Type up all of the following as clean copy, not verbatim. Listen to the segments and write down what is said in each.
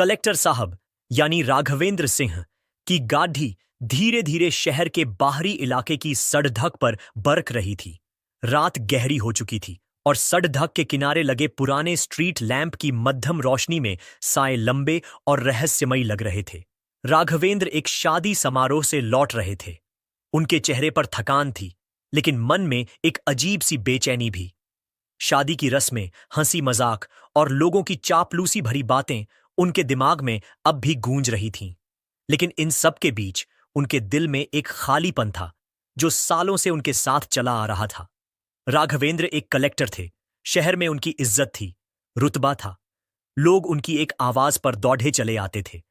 Collector साहब यानी राघवेंद्र सिंह की गाड़ी धीरे धीरे शहर के बाहरी इलाके की सड़क पर बरक रही थी। रात गहरी हो चुकी थी और सड़क के किनारे लगे पुराने स्ट्रीट लैंप की मध्यम रोशनी में साए लंबे और रहस्यमयी लग रहे थे। राघवेंद्र एक शादी समारोह से लौट रहे थे। उनके चेहरे पर थकान थी, लेकिन मन में एक अजीब सी बेचैनी भी। शादी की रस्में, हंसी मजाक और लोगों की चापलूसी भरी बातें उनके दिमाग में अब भी गूंज रही थीं। लेकिन इन सब के बीच उनके दिल में एक खालीपन था जो सालों से उनके साथ चला आ रहा था। राघवेंद्र एक कलेक्टर थे। शहर में उनकी इज्जत थी, रुतबा था। लोग उनकी एक आवाज पर दौड़े चले आते थे।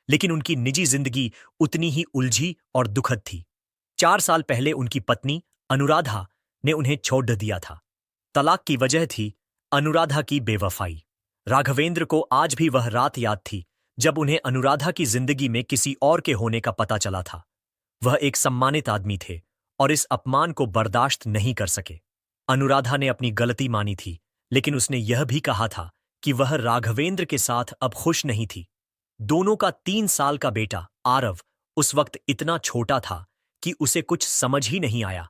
लेकिन उनकी निजी जिंदगी उतनी ही उलझी और दुखद थी। 4 साल पहले उनकी पत्नी अनुराधा ने उन्हें छोड़ दिया था। तलाक की वजह थी अनुराधा की बेवफाई। राघवेंद्र को आज भी वह रात याद थी जब उन्हें अनुराधा की जिंदगी में किसी और के होने का पता चला था। वह एक सम्मानित आदमी थे और इस अपमान को बर्दाश्त नहीं कर सके। अनुराधा ने अपनी गलती मानी थी, लेकिन उसने यह भी कहा था कि वह राघवेंद्र के साथ अब खुश नहीं थी। दोनों का 3 साल का बेटा आरव उस वक्त इतना छोटा था कि उसे कुछ समझ ही नहीं आया।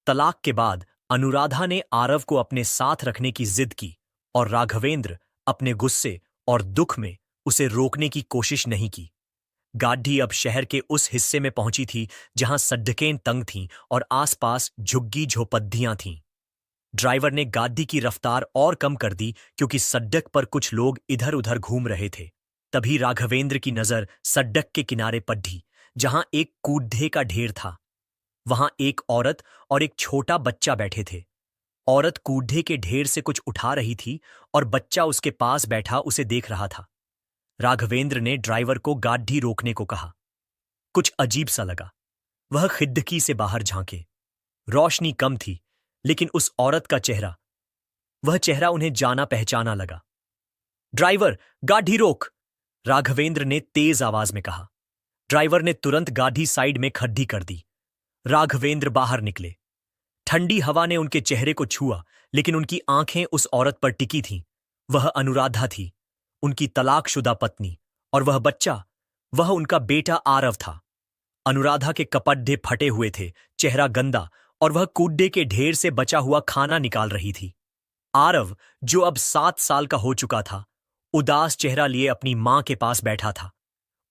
तलाक के बाद अनुराधा ने आरव को अपने साथ रखने की जिद की और राघवेंद्र अपने गुस्से और दुख में उसे रोकने की कोशिश नहीं की। गाड़ी अब शहर के उस हिस्से में पहुंची थी जहां सड़कें तंग थीं और आसपास झुग्गी झोपड़ियां थीं। ड्राइवर ने गाड़ी की रफ्तार और कम कर दी क्योंकि सड़क पर कुछ लोग इधर उधर घूम रहे थे। तभी राघवेंद्र की नजर सड़क के किनारे पड़ी जहां एक कूड़े का ढेर था। वहां एक औरत और एक छोटा बच्चा बैठे थे। औरत कूड़े के ढेर से कुछ उठा रही थी और बच्चा उसके पास बैठा उसे देख रहा था। राघवेंद्र ने ड्राइवर को गाड़ी रोकने को कहा। कुछ अजीब सा लगा। वह खिड़की से बाहर झांके। रोशनी कम थी, लेकिन उस औरत का वह चेहरा उन्हें जाना पहचाना लगा। ड्राइवर, गाड़ी रोक, राघवेंद्र ने तेज आवाज में कहा। ड्राइवर ने तुरंत गाड़ी साइड में खड़ी कर दी। राघवेंद्र बाहर निकले। ठंडी हवा ने उनके चेहरे को छुआ, लेकिन उनकी आंखें उस औरत पर टिकी थीं। वह अनुराधा थी, उनकी तलाकशुदा पत्नी, और वह बच्चा, वह उनका बेटा आरव था। अनुराधा के कपड़े फटे हुए थे, चेहरा गंदा, और वह कूड़े के ढेर से बचा हुआ खाना निकाल रही थी। आरव, जो अब 7 साल का हो चुका था, उदास चेहरा लिए अपनी मां के पास बैठा था।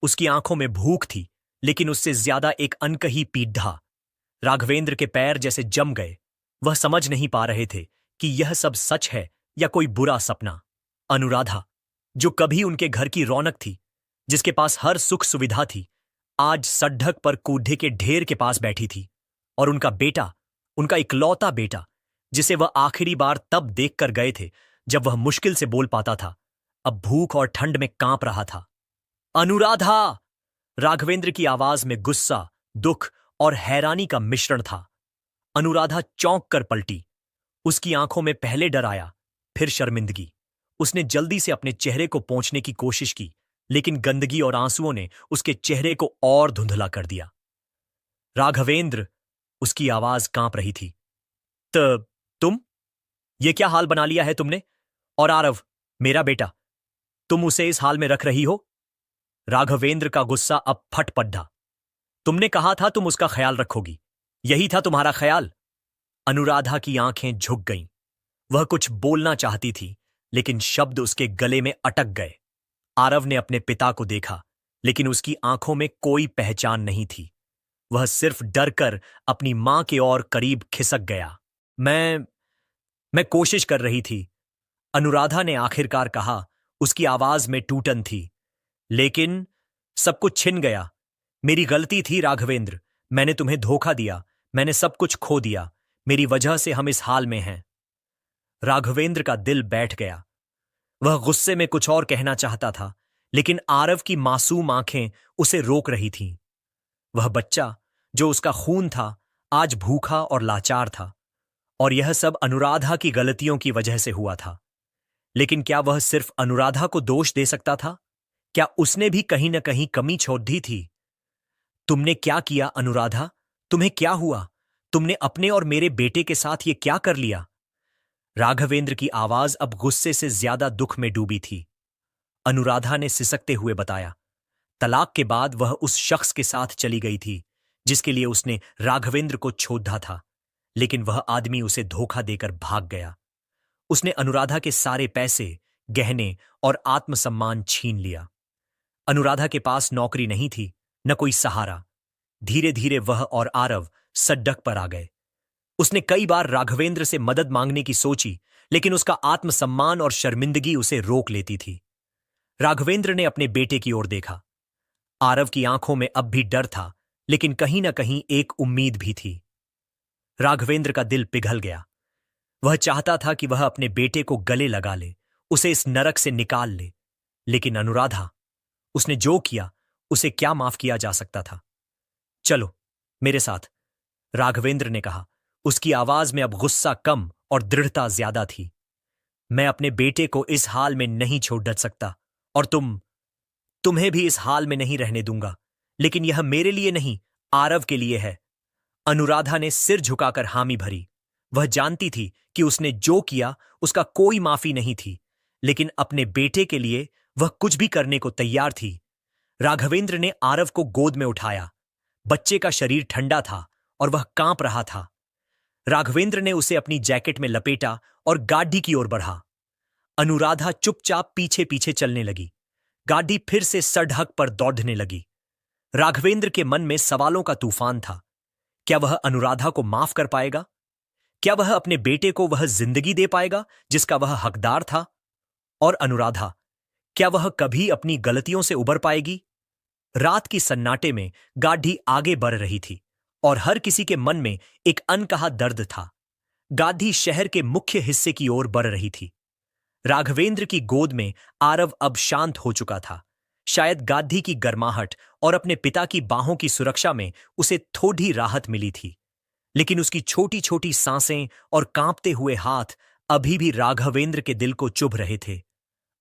उसकी आंखों में भूख थी, लेकिन उससे ज्यादा एक अनकही पीड़ा। राघवेंद्र के पैर जैसे जम गए। वह समझ नहीं पा रहे थे कि यह सब सच है या कोई बुरा सपना। अनुराधा, जो कभी उनके घर की रौनक थी, जिसके पास हर सुख सुविधा थी, आज सड़क पर कूड़े के ढेर के पास बैठी थी। और उनका बेटा, उनका इकलौता बेटा, जिसे वह आखिरी बार तब देखकर गए थे जब वह मुश्किल से बोल पाता था, अब भूख और ठंड में कांप रहा था। अनुराधा! राघवेंद्र की आवाज में गुस्सा, दुख और हैरानी का मिश्रण था। अनुराधा चौंक कर पलटी। उसकी आंखों में पहले डर आया, फिर शर्मिंदगी। उसने जल्दी से अपने चेहरे को पोंछने की कोशिश की, लेकिन गंदगी और आंसुओं ने उसके चेहरे को और धुंधला कर दिया। राघवेंद्र! उसकी आवाज कांप रही थी। तुम? ये क्या हाल बना लिया है तुमने? और आरव, मेरा बेटा, तुम उसे इस हाल में रख रही हो? राघवेंद्र का गुस्सा अब फट पड़ा। तुमने कहा था तुम उसका ख्याल रखोगी। यही था तुम्हारा ख्याल? अनुराधा की आंखें झुक गईं। वह कुछ बोलना चाहती थी, लेकिन शब्द उसके गले में अटक गए। आरव ने अपने पिता को देखा, लेकिन उसकी आंखों में कोई पहचान नहीं थी। वह सिर्फ डर कर अपनी मां के और करीब खिसक गया। मैं कोशिश कर रही थी, अनुराधा ने आखिरकार कहा। उसकी आवाज में टूटन थी। लेकिन सब कुछ छिन गया। मेरी गलती थी राघवेंद्र। मैंने तुम्हें धोखा दिया। मैंने सब कुछ खो दिया। मेरी वजह से हम इस हाल में हैं। राघवेंद्र का दिल बैठ गया। वह गुस्से में कुछ और कहना चाहता था, लेकिन आरव की मासूम आंखें उसे रोक रही थीं। वह बच्चा, जो उसका खून था, आज भूखा और लाचार था, और यह सब अनुराधा की गलतियों की वजह से हुआ था। लेकिन क्या वह सिर्फ अनुराधा को दोष दे सकता था? क्या उसने भी कहीं न कहीं कमी छोड़ दी थी? तुमने क्या किया अनुराधा? तुम्हें क्या हुआ? तुमने अपने और मेरे बेटे के साथ ये क्या कर लिया? राघवेंद्र की आवाज अब गुस्से से ज्यादा दुख में डूबी थी। अनुराधा ने सिसकते हुए बताया। तलाक के बाद वह उस शख्स के साथ चली गई थी जिसके लिए उसने राघवेंद्र को छोड़ा था, लेकिन वह आदमी उसे धोखा देकर भाग गया। उसने अनुराधा के सारे पैसे, गहने और आत्मसम्मान छीन लिया। अनुराधा के पास नौकरी नहीं थी, न कोई सहारा। धीरे धीरे वह और आरव सड्डक पर आ गए। उसने कई बार राघवेंद्र से मदद मांगने की सोची, लेकिन उसका आत्मसम्मान और शर्मिंदगी उसे रोक लेती थी। राघवेंद्र ने अपने बेटे की ओर देखा। आरव की आंखों में अब भी डर था, लेकिन कहीं न कहीं एक उम्मीद भी थी। राघवेंद्र का दिल पिघल गया। वह चाहता था कि वह अपने बेटे को गले लगा ले, उसे इस नरक से निकाल ले। लेकिन अनुराधा, उसने जो किया उसे क्या माफ किया जा सकता था? चलो मेरे साथ, राघवेंद्र ने कहा। उसकी आवाज में अब गुस्सा कम और दृढ़ता ज्यादा थी। मैं अपने बेटे को इस हाल में नहीं छोड़ सकता, और तुम्हें भी इस हाल में नहीं रहने दूंगा। लेकिन यह मेरे लिए नहीं, आरव के लिए है। अनुराधा ने सिर झुकाकर हामी भरी। वह जानती थी कि उसने जो किया उसका कोई माफी नहीं थी, लेकिन अपने बेटे के लिए वह कुछ भी करने को तैयार थी। राघवेंद्र ने आरव को गोद में उठाया। बच्चे का शरीर ठंडा था और वह कांप रहा था। राघवेंद्र ने उसे अपनी जैकेट में लपेटा और गाड़ी की ओर बढ़ा। अनुराधा चुपचाप पीछे पीछे चलने लगी। गाड़ी फिर से सड़क पर दौड़ने लगी। राघवेंद्र के मन में सवालों का तूफान था। क्या वह अनुराधा को माफ कर पाएगा? क्या वह अपने बेटे को वह जिंदगी दे पाएगा जिसका वह हकदार था? और अनुराधा, क्या वह कभी अपनी गलतियों से उबर पाएगी? रात की सन्नाटे में गाड़ी आगे बढ़ रही थी और हर किसी के मन में एक अनकहा दर्द था। गाड़ी शहर के मुख्य हिस्से की ओर बढ़ रही थी। राघवेंद्र की गोद में आरव अब शांत हो चुका था। शायद गाड़ी की गर्माहट और अपने पिता की बाहों की सुरक्षा में उसे थोड़ी राहत मिली थी, लेकिन उसकी छोटी छोटी सांसें और कांपते हुए हाथ अभी भी राघवेंद्र के दिल को चुभ रहे थे।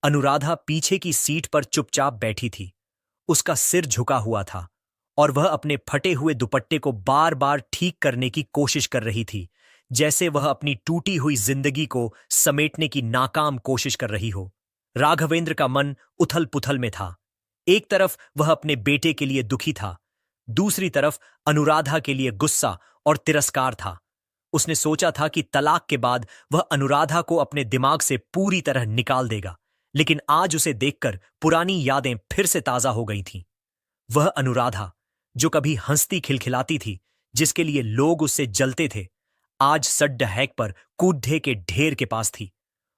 अनुराधा पीछे की सीट पर चुपचाप बैठी थी। उसका सिर झुका हुआ था और वह अपने फटे हुए दुपट्टे को बार बार ठीक करने की कोशिश कर रही थी, जैसे वह अपनी टूटी हुई जिंदगी को समेटने की नाकाम कोशिश कर रही हो। राघवेंद्र का मन उथल पुथल में था। एक तरफ वह अपने बेटे के लिए दुखी था, दूसरी तरफ अनुराधा के लिए गुस्सा और तिरस्कार था। उसने सोचा था कि तलाक के बाद वह अनुराधा को अपने दिमाग से पूरी तरह निकाल देगा, लेकिन आज उसे देखकर पुरानी यादें फिर से ताजा हो गई थीं। वह अनुराधा जो कभी हंसती खिलखिलाती थी, जिसके लिए लोग उससे जलते थे, आज सड्डहैक पर कूड़े के ढेर के पास थी,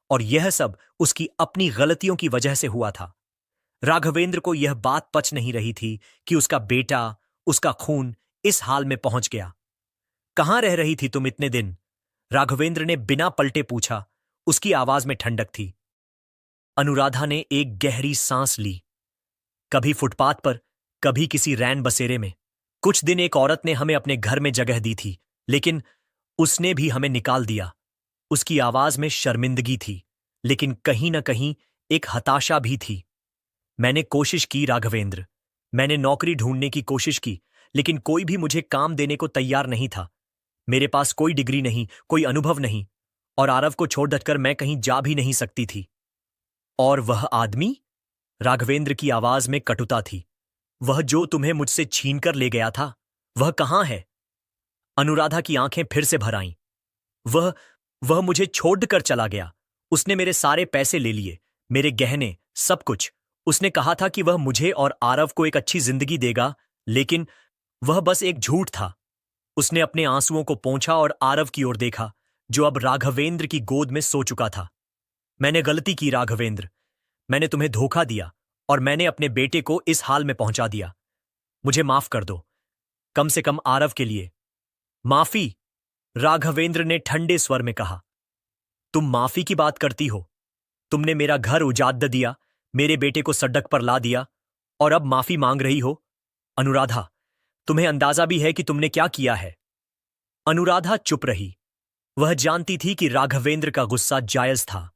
और यह सब उसकी अपनी गलतियों की वजह से हुआ था। राघवेंद्र को यह बात पच नहीं रही थी कि उसका बेटा, उसका खून इस हाल में पहुंच गया। कहां रह रही थी तुम इतने दिन? राघवेंद्र ने बिना पलटे पूछा। उसकी आवाज में ठंडक थी। अनुराधा ने एक गहरी सांस ली। कभी फुटपाथ पर, कभी किसी रैन बसेरे में। कुछ दिन एक औरत ने हमें अपने घर में जगह दी थी, लेकिन उसने भी हमें निकाल दिया। उसकी आवाज में शर्मिंदगी थी, लेकिन कहीं न कहीं एक हताशा भी थी। मैंने कोशिश की राघवेंद्र, मैंने नौकरी ढूंढने की कोशिश की, लेकिन कोई भी मुझे काम देने को तैयार नहीं था। मेरे पास कोई डिग्री नहीं, कोई अनुभव नहीं, और आरव को छोड़ कर मैं कहीं जा भी नहीं सकती थी। और वह आदमी? राघवेंद्र की आवाज में कटुता थी। वह जो तुम्हें मुझसे छीन कर ले गया था, वह कहां है? अनुराधा की आंखें फिर से भर आईं। वह मुझे छोड़कर चला गया। उसने मेरे सारे पैसे ले लिए, मेरे गहने, सब कुछ। उसने कहा था कि वह मुझे और आरव को एक अच्छी जिंदगी देगा, लेकिन वह बस एक झूठ था। उसने अपने आंसुओं को पोंछा और आरव की ओर देखा, जो अब राघवेंद्र की गोद में सो चुका था। मैंने गलती की राघवेंद्र, मैंने तुम्हें धोखा दिया और मैंने अपने बेटे को इस हाल में पहुंचा दिया। मुझे माफ कर दो, कम से कम आरव के लिए। माफी? राघवेंद्र ने ठंडे स्वर में कहा। तुम माफी की बात करती हो? तुमने मेरा घर उजाड़ दिया, मेरे बेटे को सड़क पर ला दिया, और अब माफी मांग रही हो? अनुराधा, तुम्हें अंदाजा भी है कि तुमने क्या किया है? अनुराधा चुप रही। वह जानती थी कि राघवेंद्र का गुस्सा जायज था।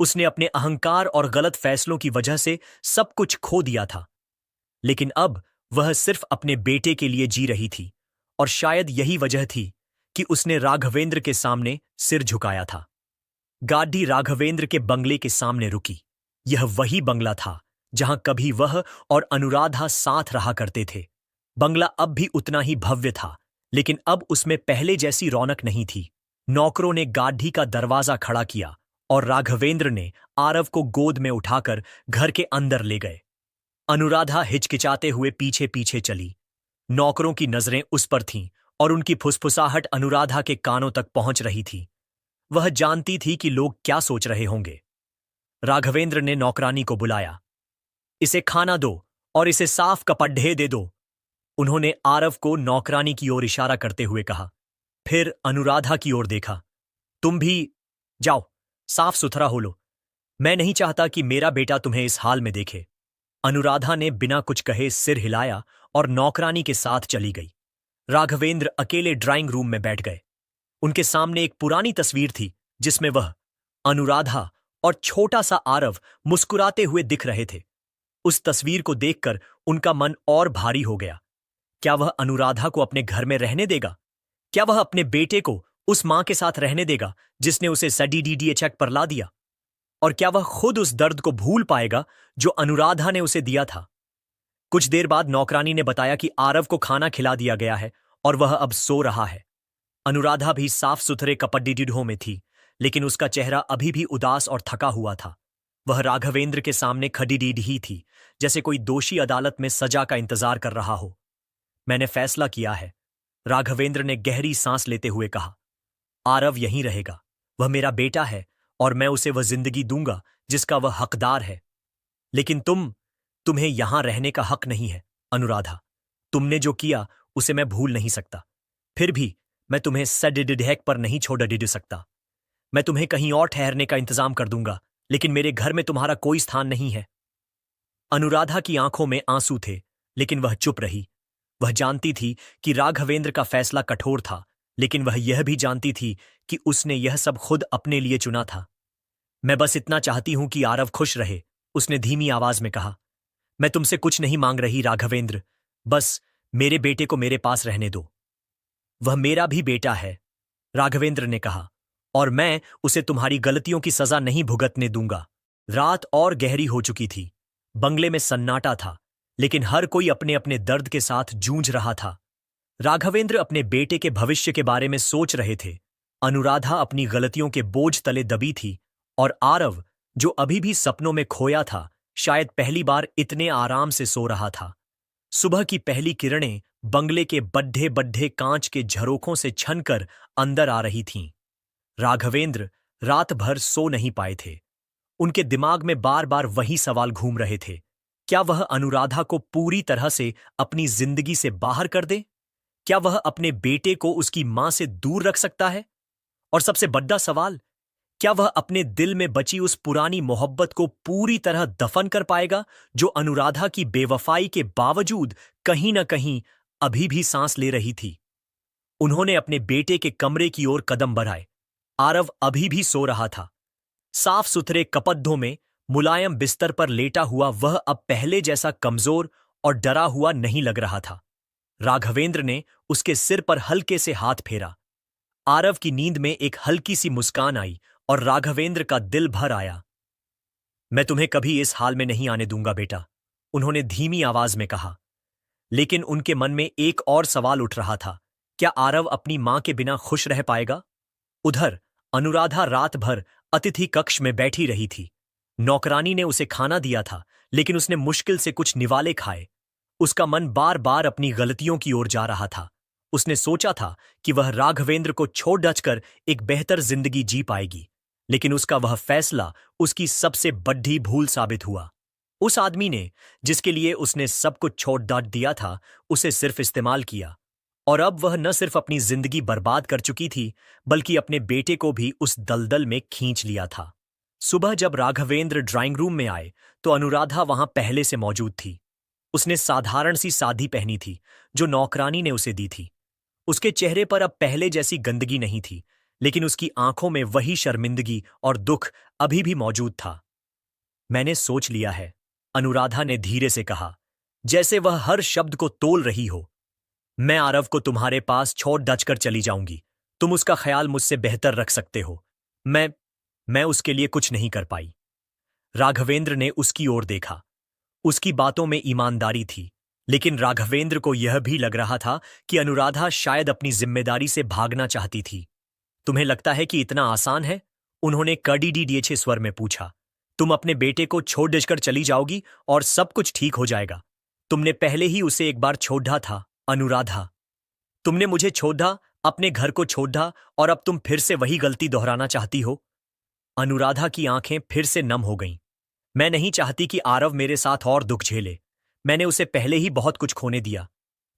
उसने अपने अहंकार और गलत फैसलों की वजह से सब कुछ खो दिया था, लेकिन अब वह सिर्फ अपने बेटे के लिए जी रही थी, और शायद यही वजह थी कि उसने राघवेंद्र के सामने सिर झुकाया था। गाड़ी राघवेंद्र के बंगले के सामने रुकी। यह वही बंगला था जहां कभी वह और अनुराधा साथ रहा करते थे। बंगला अब भी उतना ही भव्य था, लेकिन अब उसमें पहले जैसी रौनक नहीं थी। नौकरों ने गाढ़ी का दरवाजा खड़ा किया और राघवेंद्र ने आरव को गोद में उठाकर घर के अंदर ले गए। अनुराधा हिचकिचाते हुए पीछे पीछे चली। नौकरों की नजरें उस पर थीं और उनकी फुसफुसाहट अनुराधा के कानों तक पहुंच रही थी। वह जानती थी कि लोग क्या सोच रहे होंगे। राघवेंद्र ने नौकरानी को बुलाया। इसे खाना दो और इसे साफ कपड़े दे दो, उन्होंने आरव को नौकरानी की ओर इशारा करते हुए कहा। फिर अनुराधा की ओर देखा। तुम भी जाओ, साफ सुथरा हो लो। मैं नहीं चाहता कि मेरा बेटा तुम्हें इस हाल में देखे। अनुराधा ने बिना कुछ कहे सिर हिलाया और नौकरानी के साथ चली गई। राघवेंद्र अकेले ड्राइंग रूम में बैठ गए। उनके सामने एक पुरानी तस्वीर थी जिसमें वह, अनुराधा और छोटा सा आरव मुस्कुराते हुए दिख रहे थे। उस तस्वीर को देखकर उनका मन और भारी हो गया। क्या वह अनुराधा को अपने घर में रहने देगा? क्या वह अपने बेटे को उस मां के साथ रहने देगा जिसने उसे सडीडीडीए चेक पर ला दिया? और क्या वह खुद उस दर्द को भूल पाएगा जो अनुराधा ने उसे दिया था? कुछ देर बाद नौकरानी ने बताया कि आरव को खाना खिला दिया गया है और वह अब सो रहा है। अनुराधा भी साफ सुथरे कपड़े में थी, लेकिन उसका चेहरा अभी भी उदास और थका हुआ था। वह राघवेंद्र के सामने खड़ी ही थी, जैसे कोई दोषी अदालत में सजा का इंतजार कर रहा हो। मैंने फैसला किया है, राघवेंद्र ने गहरी सांस लेते हुए कहा। आरव यहीं रहेगा। वह मेरा बेटा है और मैं उसे वह जिंदगी दूंगा जिसका वह हकदार है। लेकिन तुम्हें यहां रहने का हक नहीं है, अनुराधा। तुमने जो किया उसे मैं भूल नहीं सकता। फिर भी मैं तुम्हें सडीडीहेक पर नहीं छोड़ सकता। मैं तुम्हें कहीं और ठहरने का इंतजाम कर दूंगा, लेकिन मेरे घर में तुम्हारा कोई स्थान नहीं है। अनुराधा की आंखों में आंसू थे, लेकिन वह चुप रही। वह जानती थी कि राघवेंद्र का फैसला कठोर था, लेकिन वह यह भी जानती थी कि उसने यह सब खुद अपने लिए चुना था। मैं बस इतना चाहती हूं कि आरव खुश रहे, उसने धीमी आवाज में कहा। मैं तुमसे कुछ नहीं मांग रही राघवेंद्र, बस मेरे बेटे को मेरे पास रहने दो। वह मेरा भी बेटा है, राघवेंद्र ने कहा, और मैं उसे तुम्हारी गलतियों की सजा नहीं भुगतने दूंगा। रात और गहरी हो चुकी थी। बंगले में सन्नाटा था, लेकिन हर कोई अपने अपने दर्द के साथ जूझ रहा था। राघवेंद्र अपने बेटे के भविष्य के बारे में सोच रहे थे। अनुराधा अपनी गलतियों के बोझ तले दबी थी, और आरव, जो अभी भी सपनों में खोया था, शायद पहली बार इतने आराम से सो रहा था। सुबह की पहली किरणें बंगले के बड्ढे बड्ढे कांच के झरोखों से छनकर अंदर आ रही थीं। राघवेंद्र रात भर सो नहीं पाए थे। उनके दिमाग में बार बार वही सवाल घूम रहे थे। क्या वह अनुराधा को पूरी तरह से अपनी जिंदगी से बाहर कर दे? क्या वह अपने बेटे को उसकी मां से दूर रख सकता है? और सबसे बड़ा सवाल, क्या वह अपने दिल में बची उस पुरानी मोहब्बत को पूरी तरह दफन कर पाएगा जो अनुराधा की बेवफाई के बावजूद कहीं न कहीं अभी भी सांस ले रही थी? उन्होंने अपने बेटे के कमरे की ओर कदम बढ़ाए। आरव अभी भी सो रहा था। साफ सुथरे कपड़ों में मुलायम बिस्तर पर लेटा हुआ वह अब पहले जैसा कमजोर और डरा हुआ नहीं लग रहा था। राघवेंद्र ने उसके सिर पर हल्के से हाथ फेरा। आरव की नींद में एक हल्की सी मुस्कान आई और राघवेंद्र का दिल भर आया। मैं तुम्हें कभी इस हाल में नहीं आने दूंगा बेटा, उन्होंने धीमी आवाज में कहा। लेकिन उनके मन में एक और सवाल उठ रहा था, क्या आरव अपनी मां के बिना खुश रह पाएगा? उधर अनुराधा रात भर अतिथि कक्ष में बैठी रही थी। नौकरानी ने उसे खाना दिया था, लेकिन उसने मुश्किल से कुछ निवाले खाए। उसका मन बार बार अपनी गलतियों की ओर जा रहा था। उसने सोचा था कि वह राघवेंद्र को छोड़ डचकर एक बेहतर जिंदगी जी पाएगी, लेकिन उसका वह फैसला उसकी सबसे बड़ी भूल साबित हुआ। उस आदमी ने, जिसके लिए उसने सब कुछ छोड़ डांट दिया था, उसे सिर्फ इस्तेमाल किया, और अब वह न सिर्फ अपनी जिंदगी बर्बाद कर चुकी थी, बल्कि अपने बेटे को भी उस दलदल में खींच लिया था। सुबह जब राघवेंद्र ड्राइंग रूम में आए तो अनुराधा वहां पहले से मौजूद थी। उसने साधारण सी साड़ी पहनी थी जो नौकरानी ने उसे दी थी। उसके चेहरे पर अब पहले जैसी गंदगी नहीं थी, लेकिन उसकी आंखों में वही शर्मिंदगी और दुख अभी भी मौजूद था। मैंने सोच लिया है, अनुराधा ने धीरे से कहा, जैसे वह हर शब्द को तोल रही हो। मैं आरव को तुम्हारे पास छोड़ डचकर चली जाऊंगी। तुम उसका ख्याल मुझसे बेहतर रख सकते हो। मैं उसके लिए कुछ नहीं कर पाई। राघवेंद्र ने उसकी ओर देखा। उसकी बातों में ईमानदारी थी, लेकिन राघवेंद्र को यह भी लग रहा था कि अनुराधा शायद अपनी जिम्मेदारी से भागना चाहती थी। तुम्हें लगता है कि इतना आसान है? उन्होंने कड़ीडीडीछे स्वर में पूछा। तुम अपने बेटे को छोड़ देकर चली जाओगी और सब कुछ ठीक हो जाएगा। तुमने पहले ही उसे एक बार छोड़ा था, अनुराधा। तुमने मुझे छोड़ा, अपने घर को छोड़ा, और अब तुम फिर से वही गलती दोहराना चाहती हो। अनुराधा की आंखें फिर से नम हो गईं। मैं नहीं चाहती कि आरव मेरे साथ और दुख झेले। मैंने उसे पहले ही बहुत कुछ खोने दिया।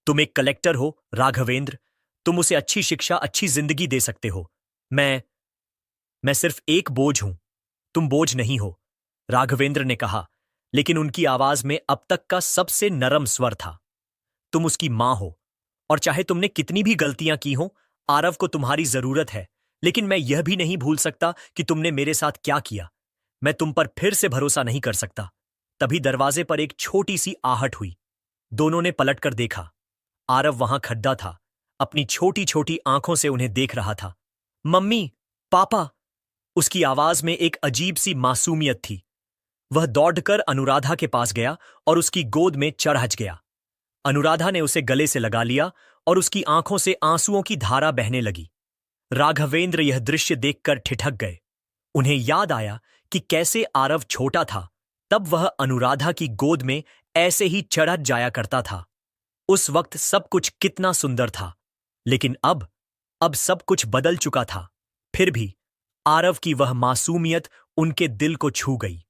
तुम एक कलेक्टर हो, राघवेंद्र। तुम उसे अच्छी शिक्षा, अच्छी जिंदगी दे सकते हो। मैं सिर्फ एक बोझ हूं। तुम बोझ नहीं हो, राघवेंद्र ने कहा, लेकिन उनकी आवाज में अब तक का सबसे नरम स्वर था। तुम उसकी मां हो, और चाहे तुमने कितनी भी गलतियां की हों, आरव को तुम्हारी जरूरत है। लेकिन मैं यह भी नहीं भूल सकता कि तुमने मेरे साथ क्या किया। मैं तुम पर फिर से भरोसा नहीं कर सकता। तभी दरवाजे पर एक छोटी सी आहट हुई। दोनों ने पलटकर देखा। आरव वहां खड़ा था, अपनी छोटी छोटी आंखों से उन्हें देख रहा था। मम्मी, पापा। उसकी आवाज में एक अजीब सी मासूमियत थी। वह दौड़कर अनुराधा के पास गया और उसकी गोद में चढ़ गया। अनुराधा ने उसे गले से लगा लिया और उसकी आंखों से आंसुओं की धारा बहने लगी। राघवेंद्र यह दृश्य देखकर ठिठक गए। उन्हें याद आया कि कैसे आरव छोटा था, तब वह अनुराधा की गोद में ऐसे ही चढ़ जाया करता था। उस वक्त सब कुछ कितना सुंदर था, लेकिन अब सब कुछ बदल चुका था। फिर भी आरव की वह मासूमियत उनके दिल को छू गई।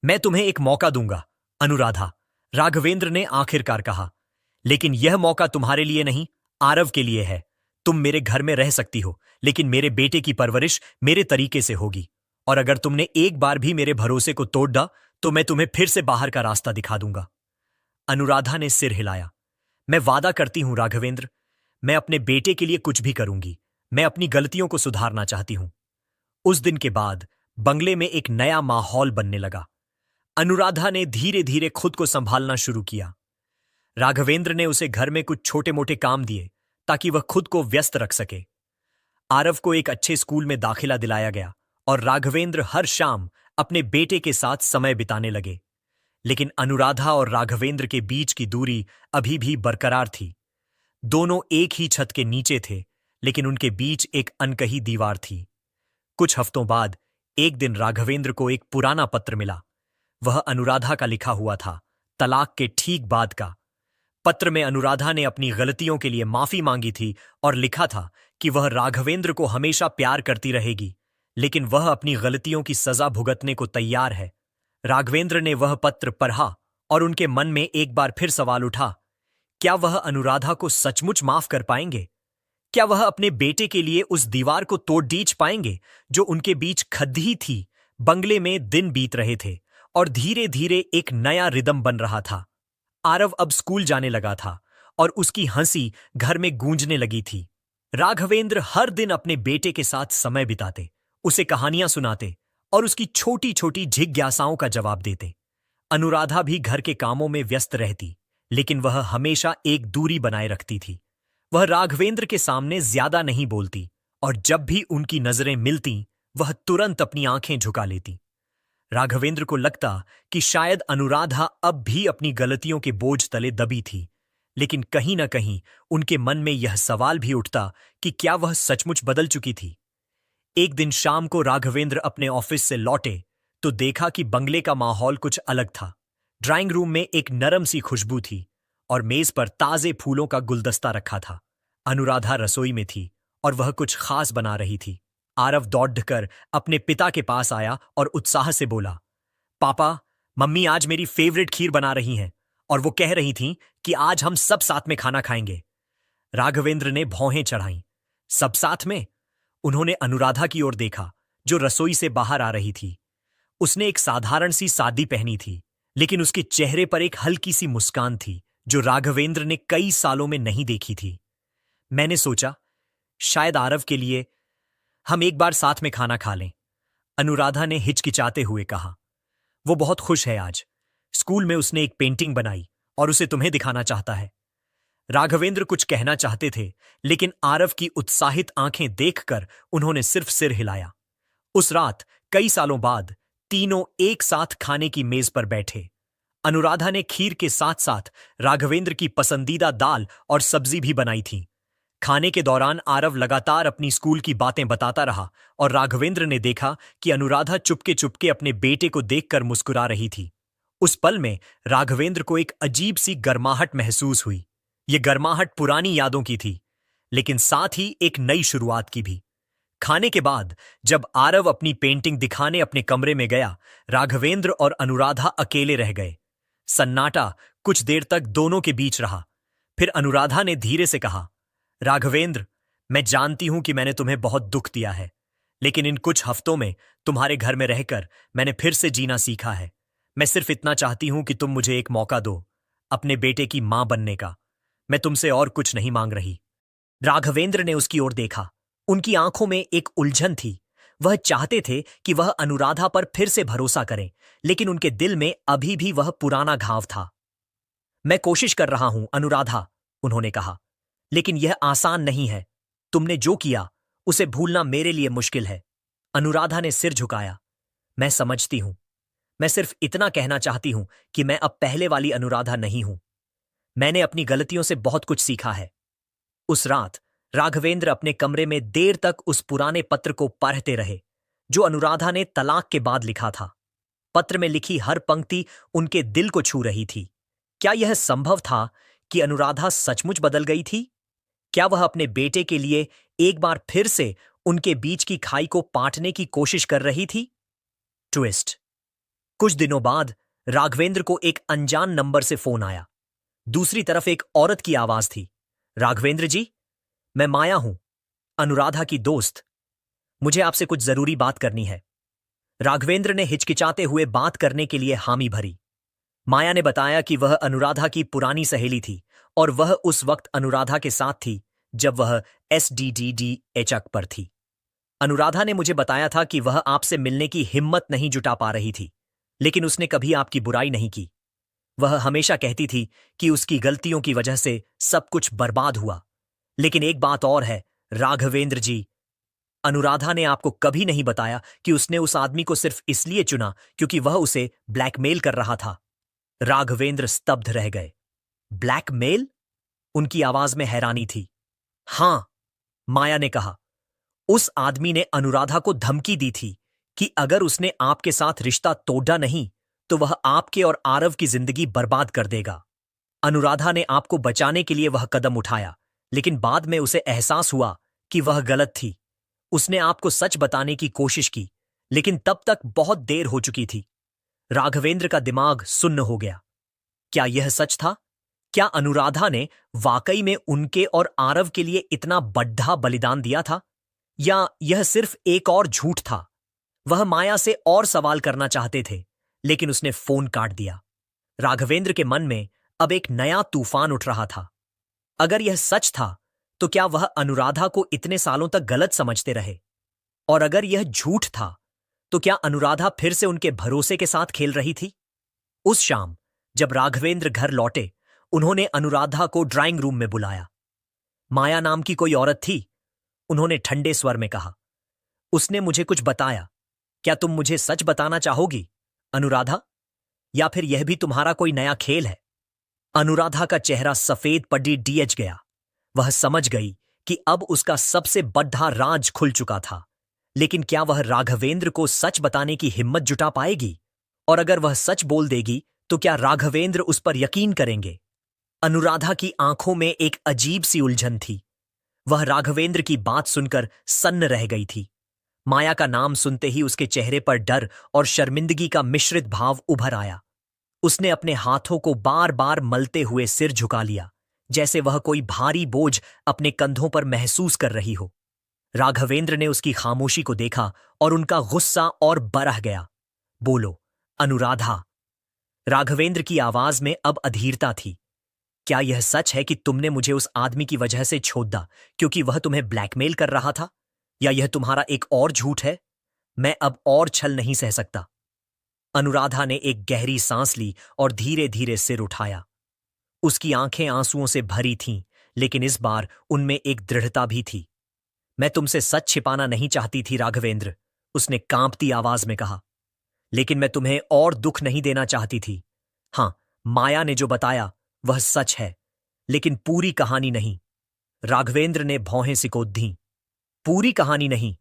मैं तुम्हें एक मौका दूंगा, अनुराधा, राघवेंद्र ने आखिरकार कहा। लेकिन यह मौका तुम्हारे लिए नहीं, आरव के लिए है। तुम मेरे घर में रह सकती हो, लेकिन मेरे बेटे की परवरिश मेरे तरीके से होगी। और अगर तुमने एक बार भी मेरे भरोसे को तोड़ दा, तो मैं तुम्हें फिर से बाहर का रास्ता दिखा दूंगा। अनुराधा ने सिर हिलाया। मैं वादा करती हूं राघवेंद्र, मैं अपने बेटे के लिए कुछ भी करूंगी। मैं अपनी गलतियों को सुधारना चाहती हूं। उस दिन के बाद बंगले में एक नया माहौल बनने लगा। अनुराधा ने धीरे धीरे खुद को संभालना शुरू किया। राघवेंद्र ने उसे घर में कुछ छोटे मोटे काम दिए ताकि वह खुद को व्यस्त रख सके। आरव को एक अच्छे स्कूल में दाखिला दिलाया गया और राघवेंद्र हर शाम अपने बेटे के साथ समय बिताने लगे। लेकिन अनुराधा और राघवेंद्र के बीच की दूरी अभी भी बरकरार थी। दोनों एक ही छत के नीचे थे, लेकिन उनके बीच एक अनकही दीवार थी। कुछ हफ्तों बाद एक दिन राघवेंद्र को एक पुराना पत्र मिला। वह अनुराधा का लिखा हुआ था, तलाक के ठीक बाद का। पत्र में अनुराधा ने अपनी गलतियों के लिए माफी मांगी थी और लिखा था कि वह राघवेंद्र को हमेशा प्यार करती रहेगी, लेकिन वह अपनी गलतियों की सजा भुगतने को तैयार है। राघवेंद्र ने वह पत्र पढ़ा और उनके मन में एक बार फिर सवाल उठा, क्या वह अनुराधा को सचमुच माफ कर पाएंगे? क्या वह अपने बेटे के लिए उस दीवार को तोड़ दींच पाएंगे जो उनके बीच खद्दी थी? बंगले में दिन बीत रहे थे और धीरे धीरे एक नया रिदम बन रहा था। आरव अब स्कूल जाने लगा था और उसकी हंसी घर में गूंजने लगी थी। राघवेंद्र हर दिन अपने बेटे के साथ समय बिताते, उसे कहानियां सुनाते और उसकी छोटी छोटी जिज्ञासाओं का जवाब देते। अनुराधा भी घर के कामों में व्यस्त रहती, लेकिन वह हमेशा एक दूरी बनाए रखती थी। वह राघवेंद्र के सामने ज्यादा नहीं बोलती और जब भी उनकी नजरें मिलती, वह तुरंत अपनी आंखें झुका लेती। राघवेंद्र को लगता कि शायद अनुराधा अब भी अपनी गलतियों के बोझ तले दबी थी, लेकिन कहीं न कहीं उनके मन में यह सवाल भी उठता कि क्या वह सचमुच बदल चुकी थी। एक दिन शाम को राघवेंद्र अपने ऑफिस से लौटे तो देखा कि बंगले का माहौल कुछ अलग था। ड्राइंग रूम में एक नरम सी खुशबू थी और मेज पर ताजे फूलों का गुलदस्ता रखा था। अनुराधा रसोई में थी और वह कुछ खास बना रही थी। आरव दौड़कर अपने पिता के पास आया और उत्साह से बोला, पापा, मम्मी आज मेरी फेवरेट खीर बना रही हैं और वो कह रही थीं कि आज हम सब साथ में खाना खाएंगे। राघवेंद्र ने भौहें चढ़ाईं। सब साथ में? उन्होंने अनुराधा की ओर देखा जो रसोई से बाहर आ रही थी। उसने एक साधारण सी सादी पहनी थी, लेकिन उसके चेहरे पर एक हल्की सी मुस्कान थी जो राघवेंद्र ने कई सालों में नहीं देखी थी। मैंने सोचा शायद आरव के लिए हम एक बार साथ में खाना खा लें, अनुराधा ने हिचकिचाते हुए कहा। वो बहुत खुश है आज। स्कूल में उसने एक पेंटिंग बनाई और उसे तुम्हें दिखाना चाहता है। राघवेंद्र कुछ कहना चाहते थे, लेकिन आरव की उत्साहित आंखें देखकर उन्होंने सिर्फ सिर हिलाया। उस रात कई सालों बाद तीनों एक साथ खाने की मेज पर बैठे। अनुराधा ने खीर के साथ साथ राघवेंद्र की पसंदीदा दाल और सब्जी भी बनाई थी। खाने के दौरान आरव लगातार अपनी स्कूल की बातें बताता रहा और राघवेंद्र ने देखा कि अनुराधा चुपके चुपके अपने बेटे को देखकर मुस्कुरा रही थी। उस पल में राघवेंद्र को एक अजीब सी गर्माहट महसूस हुई। ये गर्माहट पुरानी यादों की थी, लेकिन साथ ही एक नई शुरुआत की भी। खाने के बाद जब आरव अपनी पेंटिंग दिखाने अपने कमरे में गया, राघवेंद्र और अनुराधा अकेले रह गए। सन्नाटा कुछ देर तक दोनों के बीच रहा। फिर अनुराधा ने धीरे से कहा, राघवेंद्र, मैं जानती हूं कि मैंने तुम्हें बहुत दुख दिया है, लेकिन इन कुछ हफ्तों में तुम्हारे घर में रहकर मैंने फिर से जीना सीखा है। मैं सिर्फ इतना चाहती हूं कि तुम मुझे एक मौका दो, अपने बेटे की मां बनने का। मैं तुमसे और कुछ नहीं मांग रही। राघवेंद्र ने उसकी ओर देखा। उनकी आंखों में एक उलझन थी। वह चाहते थे कि वह अनुराधा पर फिर से भरोसा करें, लेकिन उनके दिल में अभी भी वह पुराना घाव था। मैं कोशिश कर रहा हूं अनुराधा, उन्होंने कहा, लेकिन यह आसान नहीं है। तुमने जो किया उसे भूलना मेरे लिए मुश्किल है। अनुराधा ने सिर झुकाया। मैं समझती हूं। मैं सिर्फ इतना कहना चाहती हूं कि मैं अब पहले वाली अनुराधा नहीं हूं। मैंने अपनी गलतियों से बहुत कुछ सीखा है। उस रात राघवेंद्र अपने कमरे में देर तक उस पुराने पत्र को पढ़ते रहे जो अनुराधा ने तलाक के बाद लिखा था। पत्र में लिखी हर पंक्ति उनके दिल को छू रही थी। क्या यह संभव था कि अनुराधा सचमुच बदल गई थी? क्या वह अपने बेटे के लिए एक बार फिर से उनके बीच की खाई को पाटने की कोशिश कर रही थी? ट्विस्ट। कुछ दिनों बाद राघवेंद्र को एक अनजान नंबर से फोन आया। दूसरी तरफ एक औरत की आवाज थी। राघवेंद्र जी, मैं माया हूं, अनुराधा की दोस्त। मुझे आपसे कुछ जरूरी बात करनी है। राघवेंद्र ने हिचकिचाते हुए बात करने के लिए हामी भरी। माया ने बताया कि वह अनुराधा की पुरानी सहेली थी और वह उस वक्त अनुराधा के साथ थी जब वह SDDDHक पर थी। अनुराधा ने मुझे बताया था कि वह आपसे मिलने की हिम्मत नहीं जुटा पा रही थी, लेकिन उसने कभी आपकी बुराई नहीं की। वह हमेशा कहती थी कि उसकी गलतियों की वजह से सब कुछ बर्बाद हुआ। लेकिन एक बात और है राघवेंद्र जी, अनुराधा ने आपको कभी नहीं बताया कि उसने उस आदमी को सिर्फ इसलिए चुना क्योंकि वह उसे ब्लैकमेल कर रहा था। राघवेंद्र स्तब्ध रह गए। ब्लैकमेल? उनकी आवाज में हैरानी थी। हां, माया ने कहा, उस आदमी ने अनुराधा को धमकी दी थी कि अगर उसने आपके साथ रिश्ता तोड़ा नहीं तो वह आपके और आरव की जिंदगी बर्बाद कर देगा। अनुराधा ने आपको बचाने के लिए वह कदम उठाया, लेकिन बाद में उसे एहसास हुआ कि वह गलत थी। उसने आपको सच बताने की कोशिश की, लेकिन तब तक बहुत देर हो चुकी थी। राघवेंद्र का दिमाग सुन्न हो गया। क्या यह सच था? क्या अनुराधा ने वाकई में उनके और आरव के लिए इतना बड़ा बलिदान दिया था, या यह सिर्फ एक और झूठ था? वह माया से और सवाल करना चाहते थे, लेकिन उसने फोन काट दिया। राघवेंद्र के मन में अब एक नया तूफान उठ रहा था। अगर यह सच था तो क्या वह अनुराधा को इतने सालों तक गलत समझते रहे? और अगर यह झूठ था तो क्या अनुराधा फिर से उनके भरोसे के साथ खेल रही थी? उस शाम जब राघवेंद्र घर लौटे, उन्होंने अनुराधा को ड्राइंग रूम में बुलाया। माया नाम की कोई औरत थी, उन्होंने ठंडे स्वर में कहा। उसने मुझे कुछ बताया। क्या तुम मुझे सच बताना चाहोगी, अनुराधा? या फिर यह भी तुम्हारा कोई नया खेल है? अनुराधा का चेहरा सफेद पड्डी डीएच गया। वह समझ गई कि अब उसका सबसे बड़ा राज खुल चुका था। लेकिन क्या वह राघवेंद्र को सच बताने की हिम्मत जुटा पाएगी? और अगर वह सच बोल देगी तो क्या राघवेंद्र उस पर यकीन करेंगे? अनुराधा की आंखों में एक अजीब सी उलझन थी। वह राघवेंद्र की बात सुनकर सन्न रह गई थी। माया का नाम सुनते ही उसके चेहरे पर डर और शर्मिंदगी का मिश्रित भाव उभर आया। उसने अपने हाथों को बार बार मलते हुए सिर झुका लिया, जैसे वह कोई भारी बोझ अपने कंधों पर महसूस कर रही हो। राघवेंद्र ने उसकी खामोशी को देखा और उनका गुस्सा और बढ़ गया। बोलो, अनुराधा। राघवेंद्र की आवाज में अब अधीरता थी। क्या यह सच है कि तुमने मुझे उस आदमी की वजह से छोड़ा क्योंकि वह तुम्हें ब्लैकमेल कर रहा था? या यह तुम्हारा एक और झूठ है? मैं अब और छल नहीं सह सकता। अनुराधा ने एक गहरी सांस ली और धीरे धीरे सिर उठाया। उसकी आंखें आंसुओं से भरी थीं, लेकिन इस बार उनमें एक दृढ़ता भी थी। मैं तुमसे सच छिपाना नहीं चाहती थी राघवेंद्र, उसने कांपती आवाज में कहा। लेकिन मैं तुम्हें और दुख नहीं देना चाहती थी। हां, माया ने जो बताया वह सच है, लेकिन पूरी कहानी नहीं। राघवेंद्र ने भौहें सिकोड़ दीं। पूरी कहानी नहीं,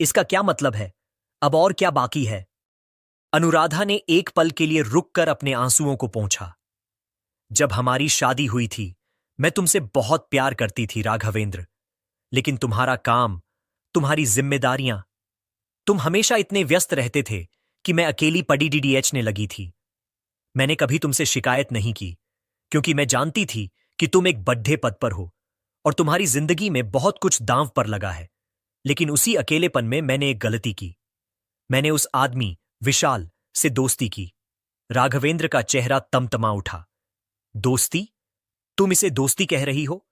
इसका क्या मतलब है? अब और क्या बाकी है? अनुराधा ने एक पल के लिए रुककर अपने आंसुओं को पोंछा। जब हमारी शादी हुई थी, मैं तुमसे बहुत प्यार करती थी राघवेंद्र, लेकिन तुम्हारा काम, तुम्हारी जिम्मेदारियां, तुम हमेशा इतने व्यस्त रहते थे कि मैं अकेली पड़ी डीडीएचने लगी थी। मैंने कभी तुमसे शिकायत नहीं की, क्योंकि मैं जानती थी कि तुम एक बड्ढे पद पर हो और तुम्हारी जिंदगी में बहुत कुछ दांव पर लगा है। लेकिन उसी अकेलेपन में मैंने एक गलती की। मैंने उस आदमी विशाल से दोस्ती की। राघवेंद्र का चेहरा तमतमा उठा। दोस्ती? तुम इसे दोस्ती कह रही हो?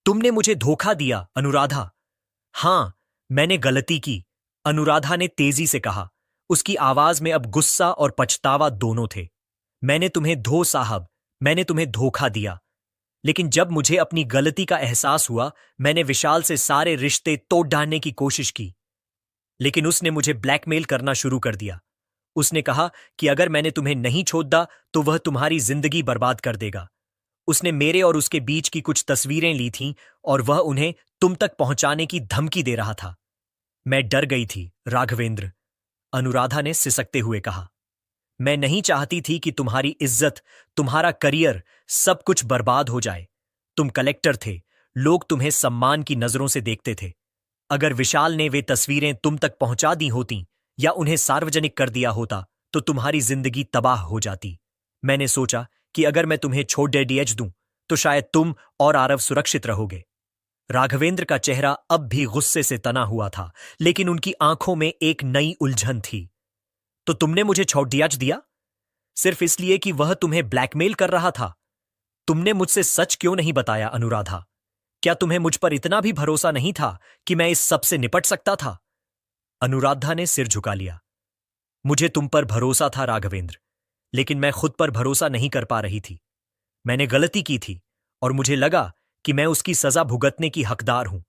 तुमने मुझे धोखा दिया, अनुराधा। हां, मैंने गलती की, अनुराधा ने तेजी से कहा। उसकी आवाज में अब गुस्सा और पछतावा दोनों थे। मैंने तुम्हें धोखा दिया। लेकिन जब मुझे अपनी गलती का एहसास हुआ, मैंने विशाल से सारे रिश्ते तोड़ डालने की कोशिश की। लेकिन उसने मुझे ब्लैकमेल करना शुरू कर दिया। उसने कहा कि अगर मैंने तुम्हें नहीं छोड़ा तो वह तुम्हारी जिंदगी बर्बाद कर देगा। उसने मेरे और उसके बीच की कुछ तस्वीरें ली थीं और वह उन्हें तुम तक पहुंचाने की धमकी दे रहा था। मैं डर गई थी, राघवेंद्र, अनुराधा ने सिसकते हुए कहा। मैं नहीं चाहती थी कि तुम्हारी इज्जत, तुम्हारा करियर, सब कुछ बर्बाद हो जाए। तुम कलेक्टर थे, लोग तुम्हें सम्मान की नजरों से देखते थे। अगर विशाल ने वे तस्वीरें तुम तक पहुंचा दी होती या उन्हें सार्वजनिक कर दिया होता तो तुम्हारी जिंदगी तबाह हो जाती। मैंने सोचा कि अगर मैं तुम्हें छोड़ दे डीएच दूं तो शायद तुम और आरव सुरक्षित रहोगे। राघवेंद्र का चेहरा अब भी गुस्से से तना हुआ था, लेकिन उनकी आंखों में एक नई उलझन थी। तो तुमने मुझे छोड़ दिया सिर्फ इसलिए कि वह तुम्हें ब्लैकमेल कर रहा था? तुमने मुझसे सच क्यों नहीं बताया, अनुराधा? क्या तुम्हें मुझ पर इतना भी भरोसा नहीं था कि मैं इस सब से निपट सकता था? अनुराधा ने सिर झुका लिया। मुझे तुम पर भरोसा था राघवेंद्र, लेकिन मैं खुद पर भरोसा नहीं कर पा रही थी। मैंने गलती की थी और मुझे लगा कि मैं उसकी सजा भुगतने की हकदार हूं।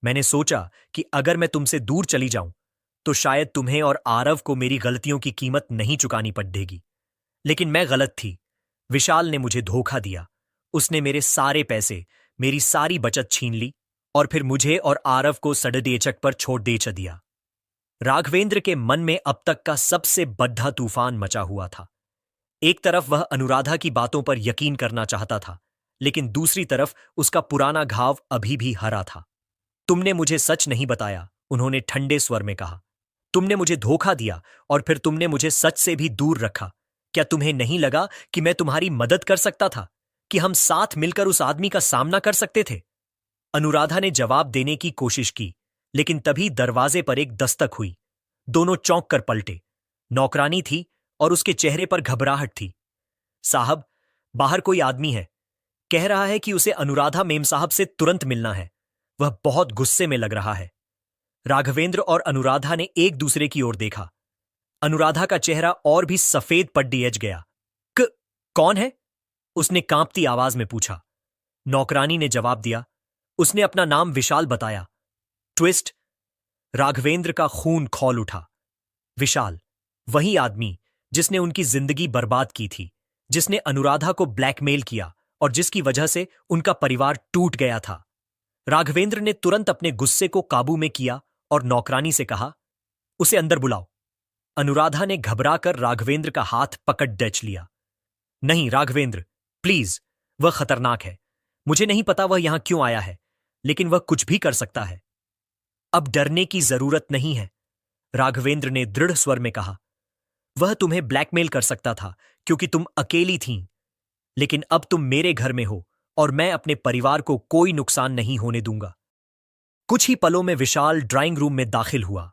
मैंने सोचा कि अगर मैं तुमसे दूर चली जाऊं तो शायद तुम्हें और आरव को मेरी गलतियों की कीमत नहीं चुकानी पड़ेगी। लेकिन मैं गलत थी। विशाल ने मुझे धोखा दिया। उसने मेरे सारे पैसे, मेरी सारी बचत छीन ली और फिर मुझे और आरव को सड़डेचक पर छोड़ देच दिया। राघवेंद्र के मन में अब तक का सबसे बड़ा तूफान मचा हुआ था। एक तरफ वह अनुराधा की बातों पर यकीन करना चाहता था, लेकिन दूसरी तरफ उसका पुराना घाव अभी भी हरा था। तुमने मुझे सच नहीं बताया, उन्होंने ठंडे स्वर में कहा। तुमने मुझे धोखा दिया और फिर तुमने मुझे सच से भी दूर रखा। क्या तुम्हें नहीं लगा कि मैं तुम्हारी मदद कर सकता था, कि हम साथ मिलकर उस आदमी का सामना कर सकते थे? अनुराधा ने जवाब देने की कोशिश की, लेकिन तभी दरवाजे पर एक दस्तक हुई। दोनों चौंक कर पलटे। नौकरानी थी और उसके चेहरे पर घबराहट थी। साहब, बाहर कोई आदमी है, कह रहा है कि उसे अनुराधा मेम साहब से तुरंत मिलना है। वह बहुत गुस्से में लग रहा है। राघवेंद्र और अनुराधा ने एक दूसरे की ओर देखा। अनुराधा का चेहरा और भी सफेद पड़ गया। कौन है? उसने कांपती आवाज में पूछा। नौकरानी ने जवाब दिया। उसने अपना नाम विशाल बताया। ट्विस्ट। राघवेंद्र का खून खौल उठा। विशाल, वही आदमी जिसने उनकी जिंदगी बर्बाद की थी, जिसने अनुराधा को ब्लैकमेल किया और जिसकी वजह से उनका परिवार टूट गया था। राघवेंद्र ने तुरंत अपने गुस्से को काबू में किया और नौकरानी से कहा, उसे अंदर बुलाओ। अनुराधा ने घबराकर राघवेंद्र का हाथ पकड़ डच लिया। नहीं राघवेंद्र, प्लीज, वह खतरनाक है। मुझे नहीं पता वह यहां क्यों आया है, लेकिन वह कुछ भी कर सकता है। अब डरने की जरूरत नहीं है, राघवेंद्र ने दृढ़ स्वर में कहा। वह तुम्हें ब्लैकमेल कर सकता था क्योंकि तुम अकेली थीं, लेकिन अब तुम मेरे घर में हो और मैं अपने परिवार को कोई नुकसान नहीं होने दूंगा। कुछ ही पलों में विशाल ड्राइंग रूम में दाखिल हुआ।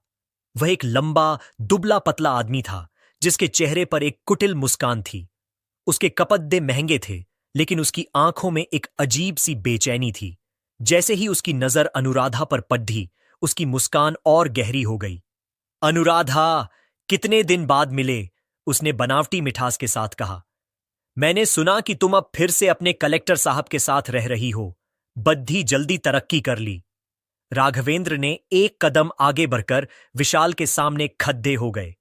वह एक लंबा, दुबला पतला आदमी था जिसके चेहरे पर एक कुटिल मुस्कान थी। उसके कपड़े महंगे थे, लेकिन उसकी आंखों में एक अजीब सी बेचैनी थी। जैसे ही उसकी नजर अनुराधा पर पड़ी, उसकी मुस्कान और गहरी हो गई। अनुराधा, कितने दिन बाद मिले, उसने बनावटी मिठास के साथ कहा। मैंने सुना कि तुम अब फिर से अपने कलेक्टर साहब के साथ रह रही हो। बद्धी जल्दी तरक्की कर ली। राघवेंद्र ने एक कदम आगे बढ़कर विशाल के सामने खड्डे हो गए।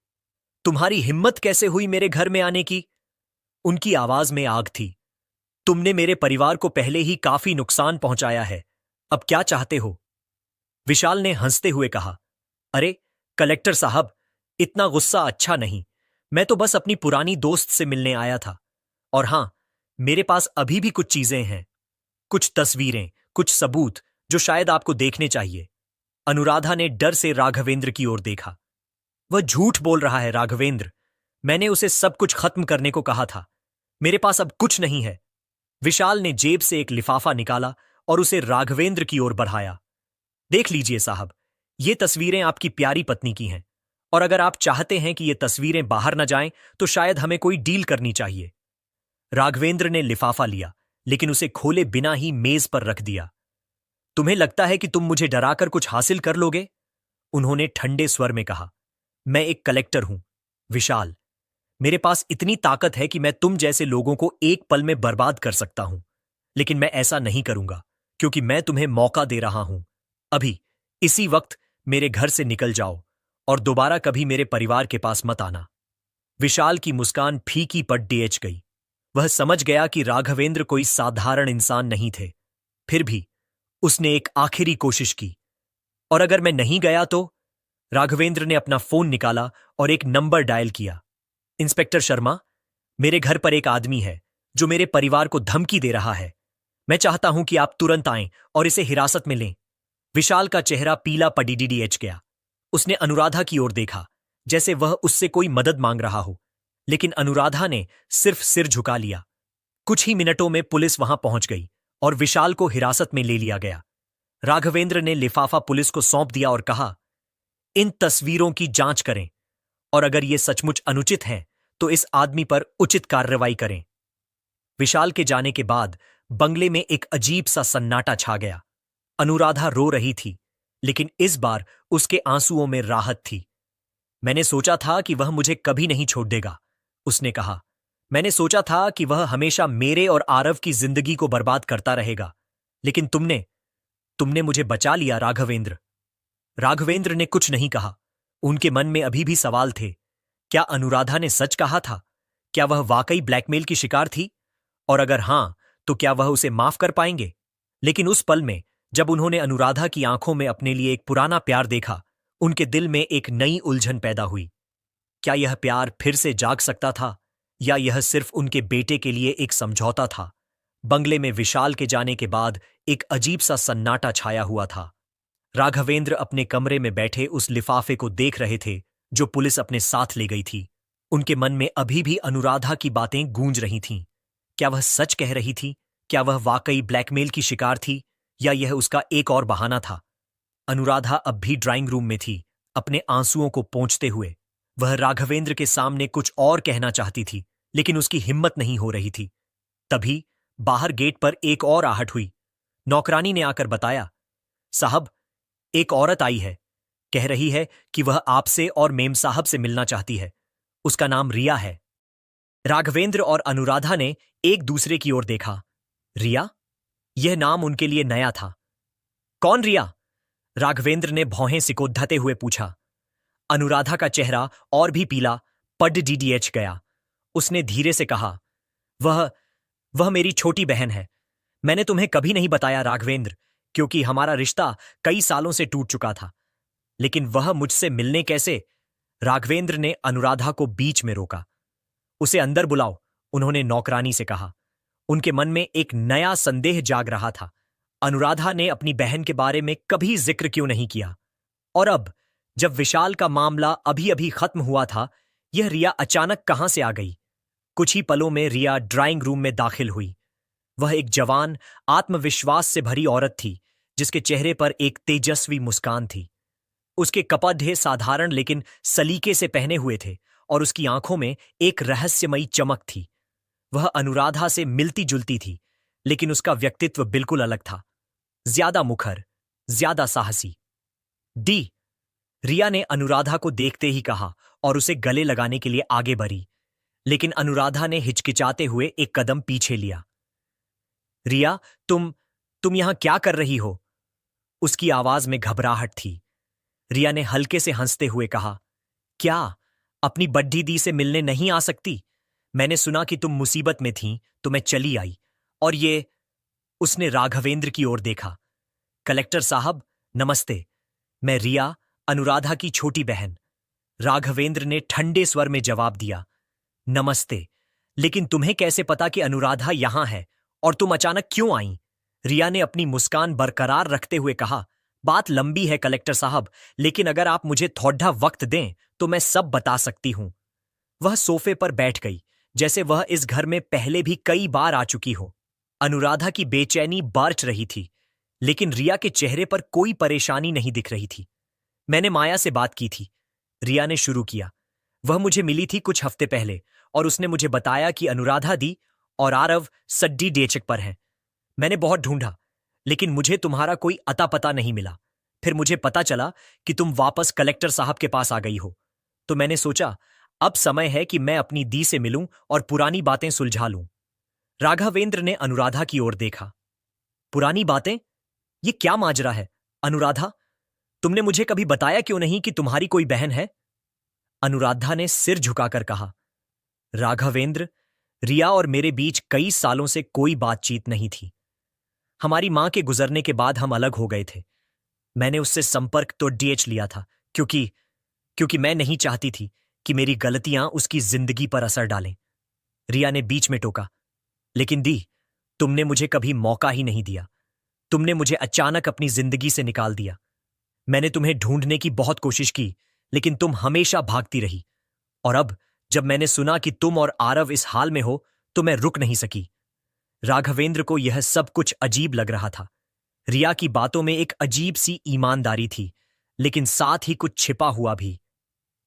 तुम्हारी हिम्मत कैसे हुई मेरे घर में आने की? उनकी आवाज में आग थी। तुमने मेरे परिवार को पहले ही काफी नुकसान पहुंचाया है, अब क्या चाहते हो? विशाल ने हंसते हुए कहा, अरे कलेक्टर साहब, इतना गुस्सा अच्छा नहीं। मैं तो बस अपनी पुरानी दोस्त से मिलने आया था। और हां, मेरे पास अभी भी कुछ चीजें हैं, कुछ तस्वीरें, कुछ सबूत जो शायद आपको देखने चाहिए। अनुराधा ने डर से राघवेंद्र की ओर देखा। वह झूठ बोल रहा है राघवेंद्र। मैंने उसे सब कुछ खत्म करने को कहा था। मेरे पास अब कुछ नहीं है। विशाल ने जेब से एक लिफाफा निकाला और उसे राघवेंद्र की ओर बढ़ाया। देख लीजिए साहब, ये तस्वीरें आपकी प्यारी पत्नी की हैं, और अगर आप चाहते हैं कि ये तस्वीरें बाहर न जाएं, तो शायद हमें कोई डील करनी चाहिए। राघवेंद्र ने लिफाफा लिया, लेकिन उसे खोले बिना ही मेज पर रख दिया। तुम्हें लगता है कि तुम मुझे डराकर कुछ हासिल कर लोगे? उन्होंने ठंडे स्वर में कहा। मैं एक कलेक्टर हूं, विशाल। मेरे पास इतनी ताकत है कि मैं तुम जैसे लोगों को एक पल में बर्बाद कर सकता हूं। लेकिन मैं ऐसा नहीं करूंगा, क्योंकि मैं तुम्हें मौका दे रहा हूं। अभी, इसी वक्त मेरे घर से निकल जाओ और दोबारा कभी मेरे परिवार के पास मत आना। विशाल की मुस्कान फीकी पड़ डेच गई। वह समझ गया कि राघवेंद्र कोई साधारण इंसान नहीं थे। फिर भी उसने एक आखिरी कोशिश की। और अगर मैं नहीं गया तो? राघवेंद्र ने अपना फोन निकाला और एक नंबर डायल किया। इंस्पेक्टर शर्मा, मेरे घर पर एक आदमी है जो मेरे परिवार को धमकी दे रहा है। मैं चाहता हूं कि आप तुरंत आएं और इसे हिरासत में लें। विशाल का चेहरा पीला पडीडीएच गया। उसने अनुराधा की ओर देखा, जैसे वह उससे कोई मदद मांग रहा हो, लेकिन अनुराधा ने सिर्फ सिर झुका लिया। कुछ ही मिनटों में पुलिस वहां पहुंच गई और विशाल को हिरासत में ले लिया गया। राघवेंद्र ने लिफाफा पुलिस को सौंप दिया और कहा, इन तस्वीरों की जांच करें, और अगर ये सचमुच अनुचित हैं, तो इस आदमी पर उचित कार्रवाई करें। विशाल के जाने के बाद बंगले में एक अजीब सा सन्नाटा छा गया। अनुराधा रो रही थी, लेकिन इस बार उसके आंसुओं में राहत थी। मैंने सोचा था कि वह मुझे कभी नहीं छोड़ देगा, उसने कहा। मैंने सोचा था कि वह हमेशा मेरे और आरव की जिंदगी को बर्बाद करता रहेगा, लेकिन तुमने मुझे बचा लिया राघवेंद्र। राघवेंद्र ने कुछ नहीं कहा। उनके मन में अभी भी सवाल थे। क्या अनुराधा ने सच कहा था? क्या वह वाकई ब्लैकमेल की शिकार थी? और अगर हां, तो क्या वह उसे माफ कर पाएंगे? लेकिन उस पल में, जब उन्होंने अनुराधा की आंखों में अपने लिए एक पुराना प्यार देखा, उनके दिल में एक नई उलझन पैदा हुई। क्या यह प्यार फिर से जाग सकता था, या यह सिर्फ उनके बेटे के लिए एक समझौता था? बंगले में विशाल के जाने के बाद एक अजीब सा सन्नाटा छाया हुआ था। राघवेंद्र अपने कमरे में बैठे उस लिफाफे को देख रहे थे जो पुलिस अपने साथ ले गई थी। उनके मन में अभी भी अनुराधा की बातें गूंज रही थीं। क्या वह सच कह रही थी? क्या वह वाकई ब्लैकमेल की शिकार थी, या यह उसका एक और बहाना था? अनुराधा अब भी ड्राइंग रूम में थी, अपने आंसुओं को पोंछते हुए। वह राघवेंद्र के सामने कुछ और कहना चाहती थी, लेकिन उसकी हिम्मत नहीं हो रही थी। तभी बाहर गेट पर एक और आहट हुई। नौकरानी ने आकर बताया, साहब, एक औरत आई है। कह रही है कि वह आपसे और मेम साहब से मिलना चाहती है। उसका नाम रिया है। राघवेंद्र और अनुराधा ने एक दूसरे की ओर देखा। रिया? यह नाम उनके लिए नया था। कौन रिया? राघवेंद्र ने भौहें सिकोड़ते हुए पूछा। अनुराधा का चेहरा और भी पीला पडडीडीएच गया। उसने धीरे से कहा, वह मेरी छोटी बहन है। मैंने तुम्हें कभी नहीं बताया राघवेंद्र, क्योंकि हमारा रिश्ता कई सालों से टूट चुका था। लेकिन वह मुझसे मिलने कैसे? राघवेंद्र ने अनुराधा को बीच में रोका। उसे अंदर बुलाओ, उन्होंने नौकरानी से कहा। उनके मन में एक नया संदेह जाग रहा था। अनुराधा ने अपनी बहन के बारे में कभी जिक्र क्यों नहीं किया? और अब, जब विशाल का मामला अभी अभी खत्म हुआ था, यह रिया अचानक कहां से आ गई? कुछ ही पलों में रिया ड्राइंग रूम में दाखिल हुई। वह एक जवान, आत्मविश्वास से भरी औरत थी, जिसके चेहरे पर एक तेजस्वी मुस्कान थी। उसके कपड़े साधारण लेकिन सलीके से पहने हुए थे, और उसकी आंखों में एक रहस्यमयी चमक थी। वह अनुराधा से मिलती जुलती थी, लेकिन उसका व्यक्तित्व बिल्कुल अलग था। ज्यादा मुखर, ज्यादा साहसी। डी रिया ने अनुराधा को देखते ही कहा और उसे गले लगाने के लिए आगे बढ़ी, लेकिन अनुराधा ने हिचकिचाते हुए एक कदम पीछे लिया। रिया, तुम यहां क्या कर रही हो? उसकी आवाज में घबराहट थी। रिया ने हल्के से हंसते हुए कहा, क्या अपनी बड्ढी दी से मिलने नहीं आ सकती? मैंने सुना कि तुम मुसीबत में थीं, तो मैं चली आई। और ये। उसने राघवेंद्र की ओर देखा। कलेक्टर साहब, नमस्ते। मैं रिया, अनुराधा की छोटी बहन। राघवेंद्र ने ठंडे स्वर में जवाब दिया, नमस्ते। लेकिन तुम्हें कैसे पता कि अनुराधा यहां है, और तुम अचानक क्यों आई? रिया ने अपनी मुस्कान बरकरार रखते हुए कहा, बात लंबी है कलेक्टर साहब, लेकिन अगर आप मुझे थोड़ा वक्त दें तो मैं सब बता सकती हूं। वह सोफे पर बैठ गई, जैसे वह इस घर में पहले भी कई बार आ चुकी हो। अनुराधा की बेचैनी बार्च रही थी, लेकिन रिया के चेहरे पर कोई परेशानी नहीं दिख रही थी। मैंने माया से बात की थी, रिया ने शुरू किया। वह मुझे मिली थी कुछ हफ्ते पहले, और उसने मुझे बताया कि अनुराधा दी और आरव सड्डी डेचक पर हैं। मैंने बहुत ढूंढा, लेकिन मुझे तुम्हारा कोई अता पता नहीं मिला। फिर मुझे पता चला कि तुम वापस कलेक्टर साहब के पास आ गई हो। तो मैंने सोचा, अब समय है कि मैं अपनी दी से मिलूं और पुरानी बातें सुलझा लूं। राघवेंद्र ने अनुराधा की ओर देखा। पुरानी बातें? ये क्या माजरा है? अनुराधा, तुमने मुझे कभी बताया क्यों नहीं कि तुम्हारी कोई बहन है? अनुराधा ने सिर झुकाकर कहा, राघवेंद्र, रिया और मेरे बीच कई सालों से कोई बातचीत नहीं थी। हमारी मां के गुजरने के बाद हम अलग हो गए थे। मैंने उससे संपर्क तो डीएच लिया था, क्योंकि मैं नहीं चाहती थी कि मेरी गलतियां उसकी जिंदगी पर असर डालें। रिया ने बीच में टोका, लेकिन दी, तुमने मुझे कभी मौका ही नहीं दिया। तुमने मुझे अचानक अपनी जिंदगी से निकाल दिया। मैंने तुम्हें ढूंढने की बहुत कोशिश की, लेकिन तुम हमेशा भागती रही। और अब जब मैंने सुना कि तुम और आरव इस हाल में हो, तो मैं रुक नहीं सकी। राघवेंद्र को यह सब कुछ अजीब लग रहा था। रिया की बातों में एक अजीब सी ईमानदारी थी, लेकिन साथ ही कुछ छिपा हुआ भी।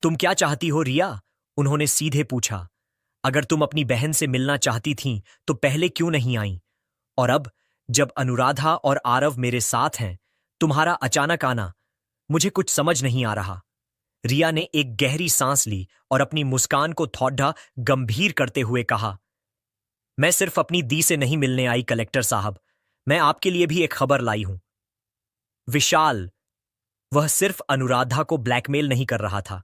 तुम क्या चाहती हो रिया? उन्होंने सीधे पूछा। अगर तुम अपनी बहन से मिलना चाहती थीं, तो पहले क्यों नहीं आईं? और अब जब अनुराधा और आरव मेरे साथ हैं, तुम्हारा अचानक आना, मुझे कुछ समझ नहीं आ रहा। रिया ने एक गहरी सांस ली और अपनी मुस्कान को थोड़ा गंभीर करते हुए कहा, मैं सिर्फ अपनी दी से नहीं मिलने आई कलेक्टर साहब, मैं आपके लिए भी एक खबर लाई हूं। विशाल। वह सिर्फ अनुराधा को ब्लैकमेल नहीं कर रहा था,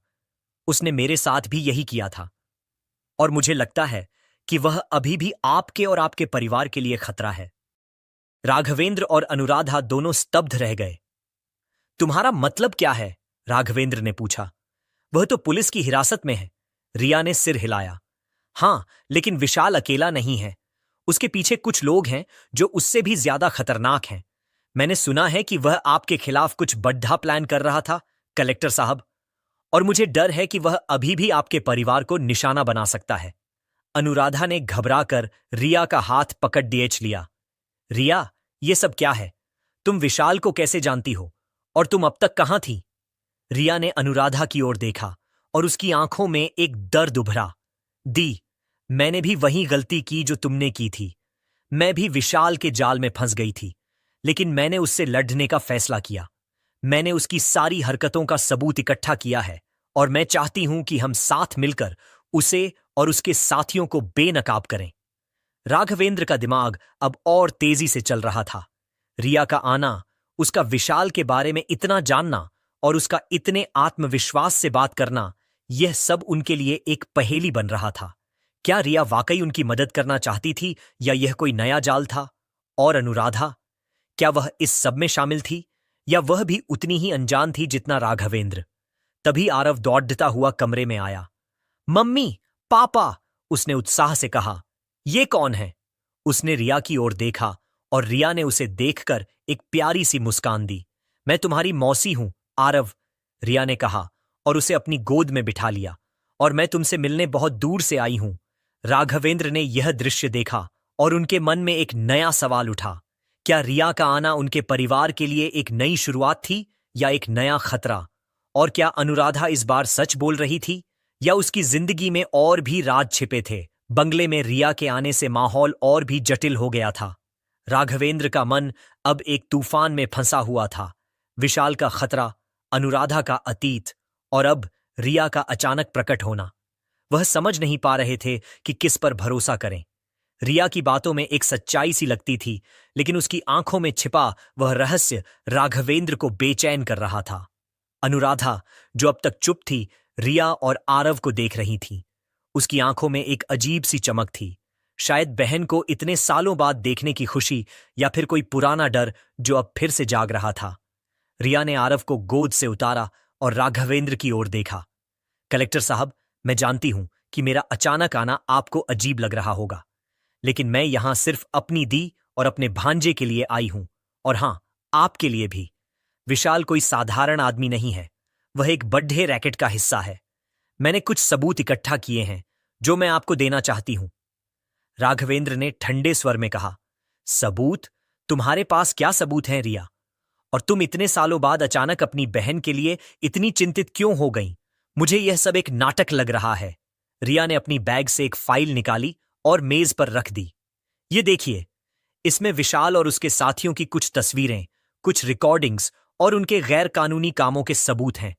उसने मेरे साथ भी यही किया था। और मुझे लगता है कि वह अभी भी आपके और आपके परिवार के लिए खतरा है। राघवेंद्र और अनुराधा दोनों स्तब्ध रह गए। तुम्हारा मतलब क्या है? राघवेंद्र ने पूछा। वह तो पुलिस की हिरासत में है। रिया ने सिर हिलाया। हां, लेकिन विशाल अकेला नहीं है। उसके पीछे कुछ लोग हैं जो उससे भी ज्यादा खतरनाक हैं। मैंने सुना है कि वह आपके खिलाफ कुछ बड़ा प्लान कर रहा था कलेक्टर साहब, और मुझे डर है कि वह अभी भी आपके परिवार को निशाना बना सकता है। अनुराधा ने घबराकर रिया का हाथ पकड़ डीएच लिया। रिया, ये सब क्या है? तुम विशाल को कैसे जानती हो? और तुम अब तक कहां थी? रिया ने अनुराधा की ओर देखा और उसकी आंखों में एक दर्द उभरा। दी, मैंने भी वही गलती की जो तुमने की थी। मैं भी विशाल के जाल में फंस गई थी, लेकिन मैंने उससे लड़ने का फैसला किया। मैंने उसकी सारी हरकतों का सबूत इकट्ठा किया है, और मैं चाहती हूं कि हम साथ मिलकर उसे और उसके साथियों को बेनकाब करें। राघवेंद्र का दिमाग अब और तेजी से चल रहा था। रिया का आना, उसका विशाल के बारे में इतना जानना और उसका इतने आत्मविश्वास से बात करना, यह सब उनके लिए एक पहेली बन रहा था। क्या रिया वाकई उनकी मदद करना चाहती थी, या यह कोई नया जाल था? और अनुराधा, क्या वह इस सब में शामिल थी, या वह भी उतनी ही अनजान थी जितना राघवेंद्र? तभी आरव दौड़ता हुआ कमरे में आया। मम्मी, पापा, उसने उत्साह से कहा। ये कौन है? उसने रिया की ओर देखा और रिया ने उसे देखकर एक प्यारी सी मुस्कान दी। मैं तुम्हारी मौसी हूं, आरव, रिया ने कहा और उसे अपनी गोद में बिठा लिया। और मैं तुमसे मिलने बहुत दूर से आई हूं। राघवेंद्र ने यह दृश्य देखा और उनके मन में एक नया सवाल उठा। क्या रिया का आना उनके परिवार के लिए एक नई शुरुआत थी, या एक नया खतरा? और क्या अनुराधा इस बार सच बोल रही थी, या उसकी जिंदगी में और भी राज छिपे थे? बंगले में रिया के आने से माहौल और भी जटिल हो गया था। राघवेंद्र का मन अब एक तूफान में फंसा हुआ था। विशाल का खतरा, अनुराधा का अतीत, और अब रिया का अचानक प्रकट होना। वह समझ नहीं पा रहे थे कि किस पर भरोसा करें। रिया की बातों में एक सच्चाई सी लगती थी, लेकिन उसकी आंखों में छिपा वह रहस्य राघवेंद्र को बेचैन कर रहा था। अनुराधा, जो अब तक चुप थी, रिया और आरव को देख रही थी। उसकी आंखों में एक अजीब सी चमक थी, शायद बहन को इतने सालों बाद देखने की खुशी या फिर कोई पुराना डर जो अब फिर से जाग रहा था। रिया ने आरव को गोद से उतारा और राघवेंद्र की ओर देखा। कलेक्टर साहब, मैं जानती हूं कि मेरा अचानक आना आपको अजीब लग रहा होगा, लेकिन मैं यहां सिर्फ अपनी दी और अपने भांजे के लिए आई हूं, और हां, आपके लिए भी। विशाल कोई साधारण आदमी नहीं है, वह एक बड़े रैकेट का हिस्सा है। मैंने कुछ सबूत इकट्ठा किए हैं जो मैं आपको देना चाहती हूं। राघवेंद्र ने ठंडे स्वर में कहा। सबूत? तुम्हारे पास क्या सबूत हैं रिया? और तुम इतने सालों बाद अचानक अपनी बहन के लिए इतनी चिंतित क्यों हो गईं? मुझे यह सब एक नाटक लग रहा है। रिया ने अपनी बैग से एक फाइल निकाली और मेज पर रख दी। ये देखिए, इसमें विशाल और उसके साथियों की कुछ तस्वीरें, कुछ रिकॉर्डिंग्स और उनके गैर कानूनी कामों के सबूत हैं।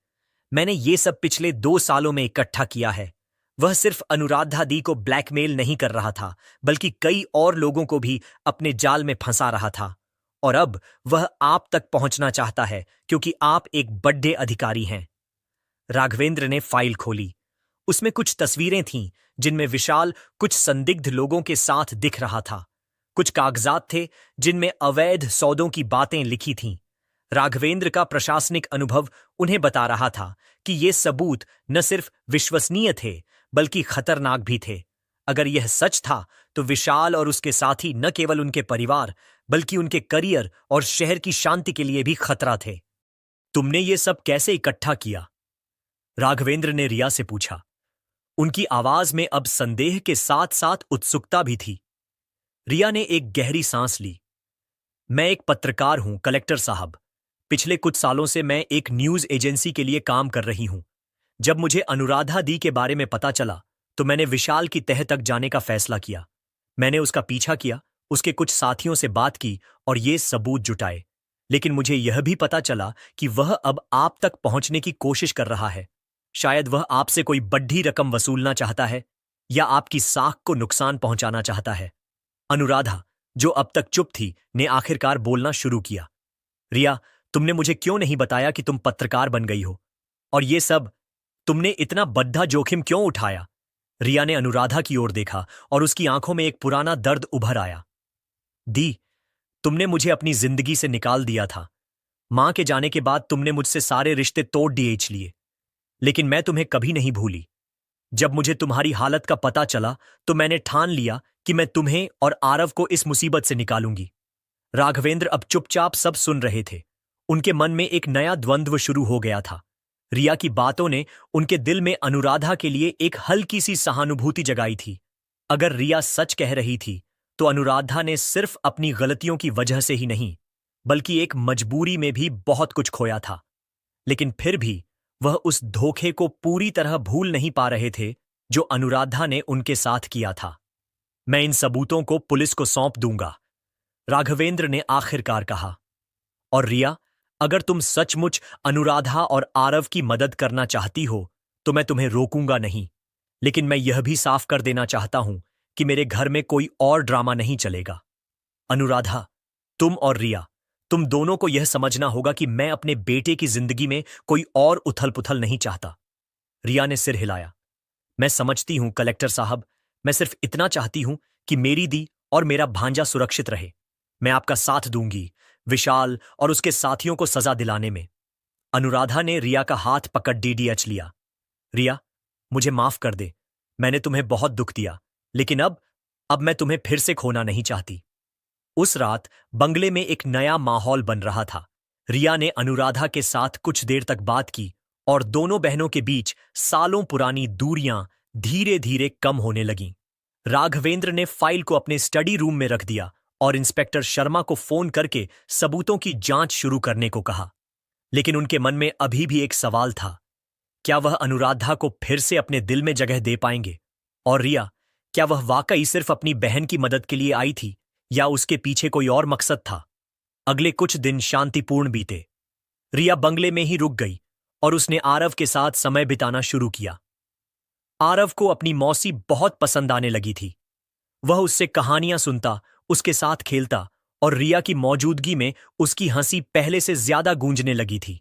मैंने ये सब पिछले 2 सालों में इकट्ठा किया है। वह सिर्फ अनुराधा दी को ब्लैकमेल नहीं कर रहा था, बल्कि कई और लोगों को भी अपने जाल में फंसा रहा था। और अब वह आप तक पहुंचना चाहता है क्योंकि आप एक बड़े अधिकारी हैं। राघवेंद्र ने फाइल खोली। उसमें कुछ तस्वीरें थीं जिनमें विशाल कुछ संदिग्ध लोगों के साथ दिख रहा था। कुछ कागजात थे जिनमें अवैध सौदों की बातें लिखी थीं। राघवेंद्र का प्रशासनिक अनुभव उन्हें बता रहा था कि ये सबूत न सिर्फ विश्वसनीय थे, बल्कि खतरनाक भी थे। अगर यह सच था तो विशाल और उसके साथी न केवल उनके परिवार, बल्कि उनके करियर और शहर की शांति के लिए भी खतरा थे। तुमने ये सब कैसे इकट्ठा किया? राघवेंद्र ने रिया से पूछा। उनकी आवाज में अब संदेह के साथ साथ उत्सुकता भी थी। रिया ने एक गहरी सांस ली। मैं एक पत्रकार हूं कलेक्टर साहब। पिछले कुछ सालों से मैं एक न्यूज एजेंसी के लिए काम कर रही हूं। जब मुझे अनुराधा दी के बारे में पता चला तो मैंने विशाल की तह तक जाने का फैसला किया। मैंने उसका पीछा किया, उसके कुछ साथियों से बात की और ये सबूत जुटाए। लेकिन मुझे यह भी पता चला कि वह अब आप तक पहुंचने की कोशिश कर रहा है। शायद वह आपसे कोई बड़ी रकम वसूलना चाहता है या आपकी साख को नुकसान पहुंचाना चाहता है। अनुराधा, जो अब तक चुप थी, ने आखिरकार बोलना शुरू किया। रिया, तुमने मुझे क्यों नहीं बताया कि तुम पत्रकार बन गई हो? और ये सब तुमने इतना बड़ा जोखिम क्यों उठाया? रिया ने अनुराधा की ओर देखा और उसकी आंखों में एक पुराना दर्द उभर आया। दी, तुमने मुझे अपनी जिंदगी से निकाल दिया था। मां के जाने के बाद तुमने मुझसे सारे रिश्ते तोड़ दिए लिए, लेकिन मैं तुम्हें कभी नहीं भूली। जब मुझे तुम्हारी हालत का पता चला तो मैंने ठान लिया कि मैं तुम्हें और आरव को इस मुसीबत से निकालूंगी। राघवेंद्र अब चुपचाप सब सुन रहे थे। उनके मन में एक नया द्वंद्व शुरू हो गया था। रिया की बातों ने उनके दिल में अनुराधा के लिए एक हल्की सी सहानुभूति जगाई थी। अगर रिया सच कह रही थी तो अनुराधा ने सिर्फ अपनी गलतियों की वजह से ही नहीं, बल्कि एक मजबूरी में भी बहुत कुछ खोया था। लेकिन फिर भी वह उस धोखे को पूरी तरह भूल नहीं पा रहे थे जो अनुराधा ने उनके साथ किया था। मैं इन सबूतों को पुलिस को सौंप दूंगा, राघवेंद्र ने आखिरकार कहा। और रिया, अगर तुम सचमुच अनुराधा और आरव की मदद करना चाहती हो तो मैं तुम्हें रोकूंगा नहीं। लेकिन मैं यह भी साफ कर देना चाहता हूं कि मेरे घर में कोई और ड्रामा नहीं चलेगा। अनुराधा, तुम और रिया, तुम दोनों को यह समझना होगा कि मैं अपने बेटे की जिंदगी में कोई और उथल पुथल नहीं चाहता। रिया ने सिर हिलाया। मैं समझती हूं कलेक्टर साहब, मैं सिर्फ इतना चाहती हूं कि मेरी दी और मेरा भांजा सुरक्षित रहे। मैं आपका साथ दूंगी विशाल और उसके साथियों को सजा दिलाने में। अनुराधा ने रिया का हाथ पकड़ डीडीएच लिया। रिया, मुझे माफ कर दे। मैंने तुम्हें बहुत दुख दिया, लेकिन अब मैं तुम्हें फिर से खोना नहीं चाहती। उस रात बंगले में एक नया माहौल बन रहा था। रिया ने अनुराधा के साथ कुछ देर तक बात की और दोनों बहनों के बीच सालों पुरानी दूरियां धीरे धीरे कम होने लगीं। राघवेंद्र ने फाइल को अपने स्टडी रूम में रख दिया और इंस्पेक्टर शर्मा को फोन करके सबूतों की जांच शुरू करने को कहा। लेकिन उनके मन में अभी भी एक सवाल था। क्या वह अनुराधा को फिर से अपने दिल में जगह दे पाएंगे? और रिया, क्या वह वाकई सिर्फ अपनी बहन की मदद के लिए आई थी या उसके पीछे कोई और मकसद था? अगले कुछ दिन शांतिपूर्ण बीते। रिया बंगले में ही रुक गई और उसने आरव के साथ समय बिताना शुरू किया। आरव को अपनी मौसी बहुत पसंद आने लगी थी। वह उससे कहानियां सुनता, उसके साथ खेलता और रिया की मौजूदगी में उसकी हंसी पहले से ज्यादा गूंजने लगी थी।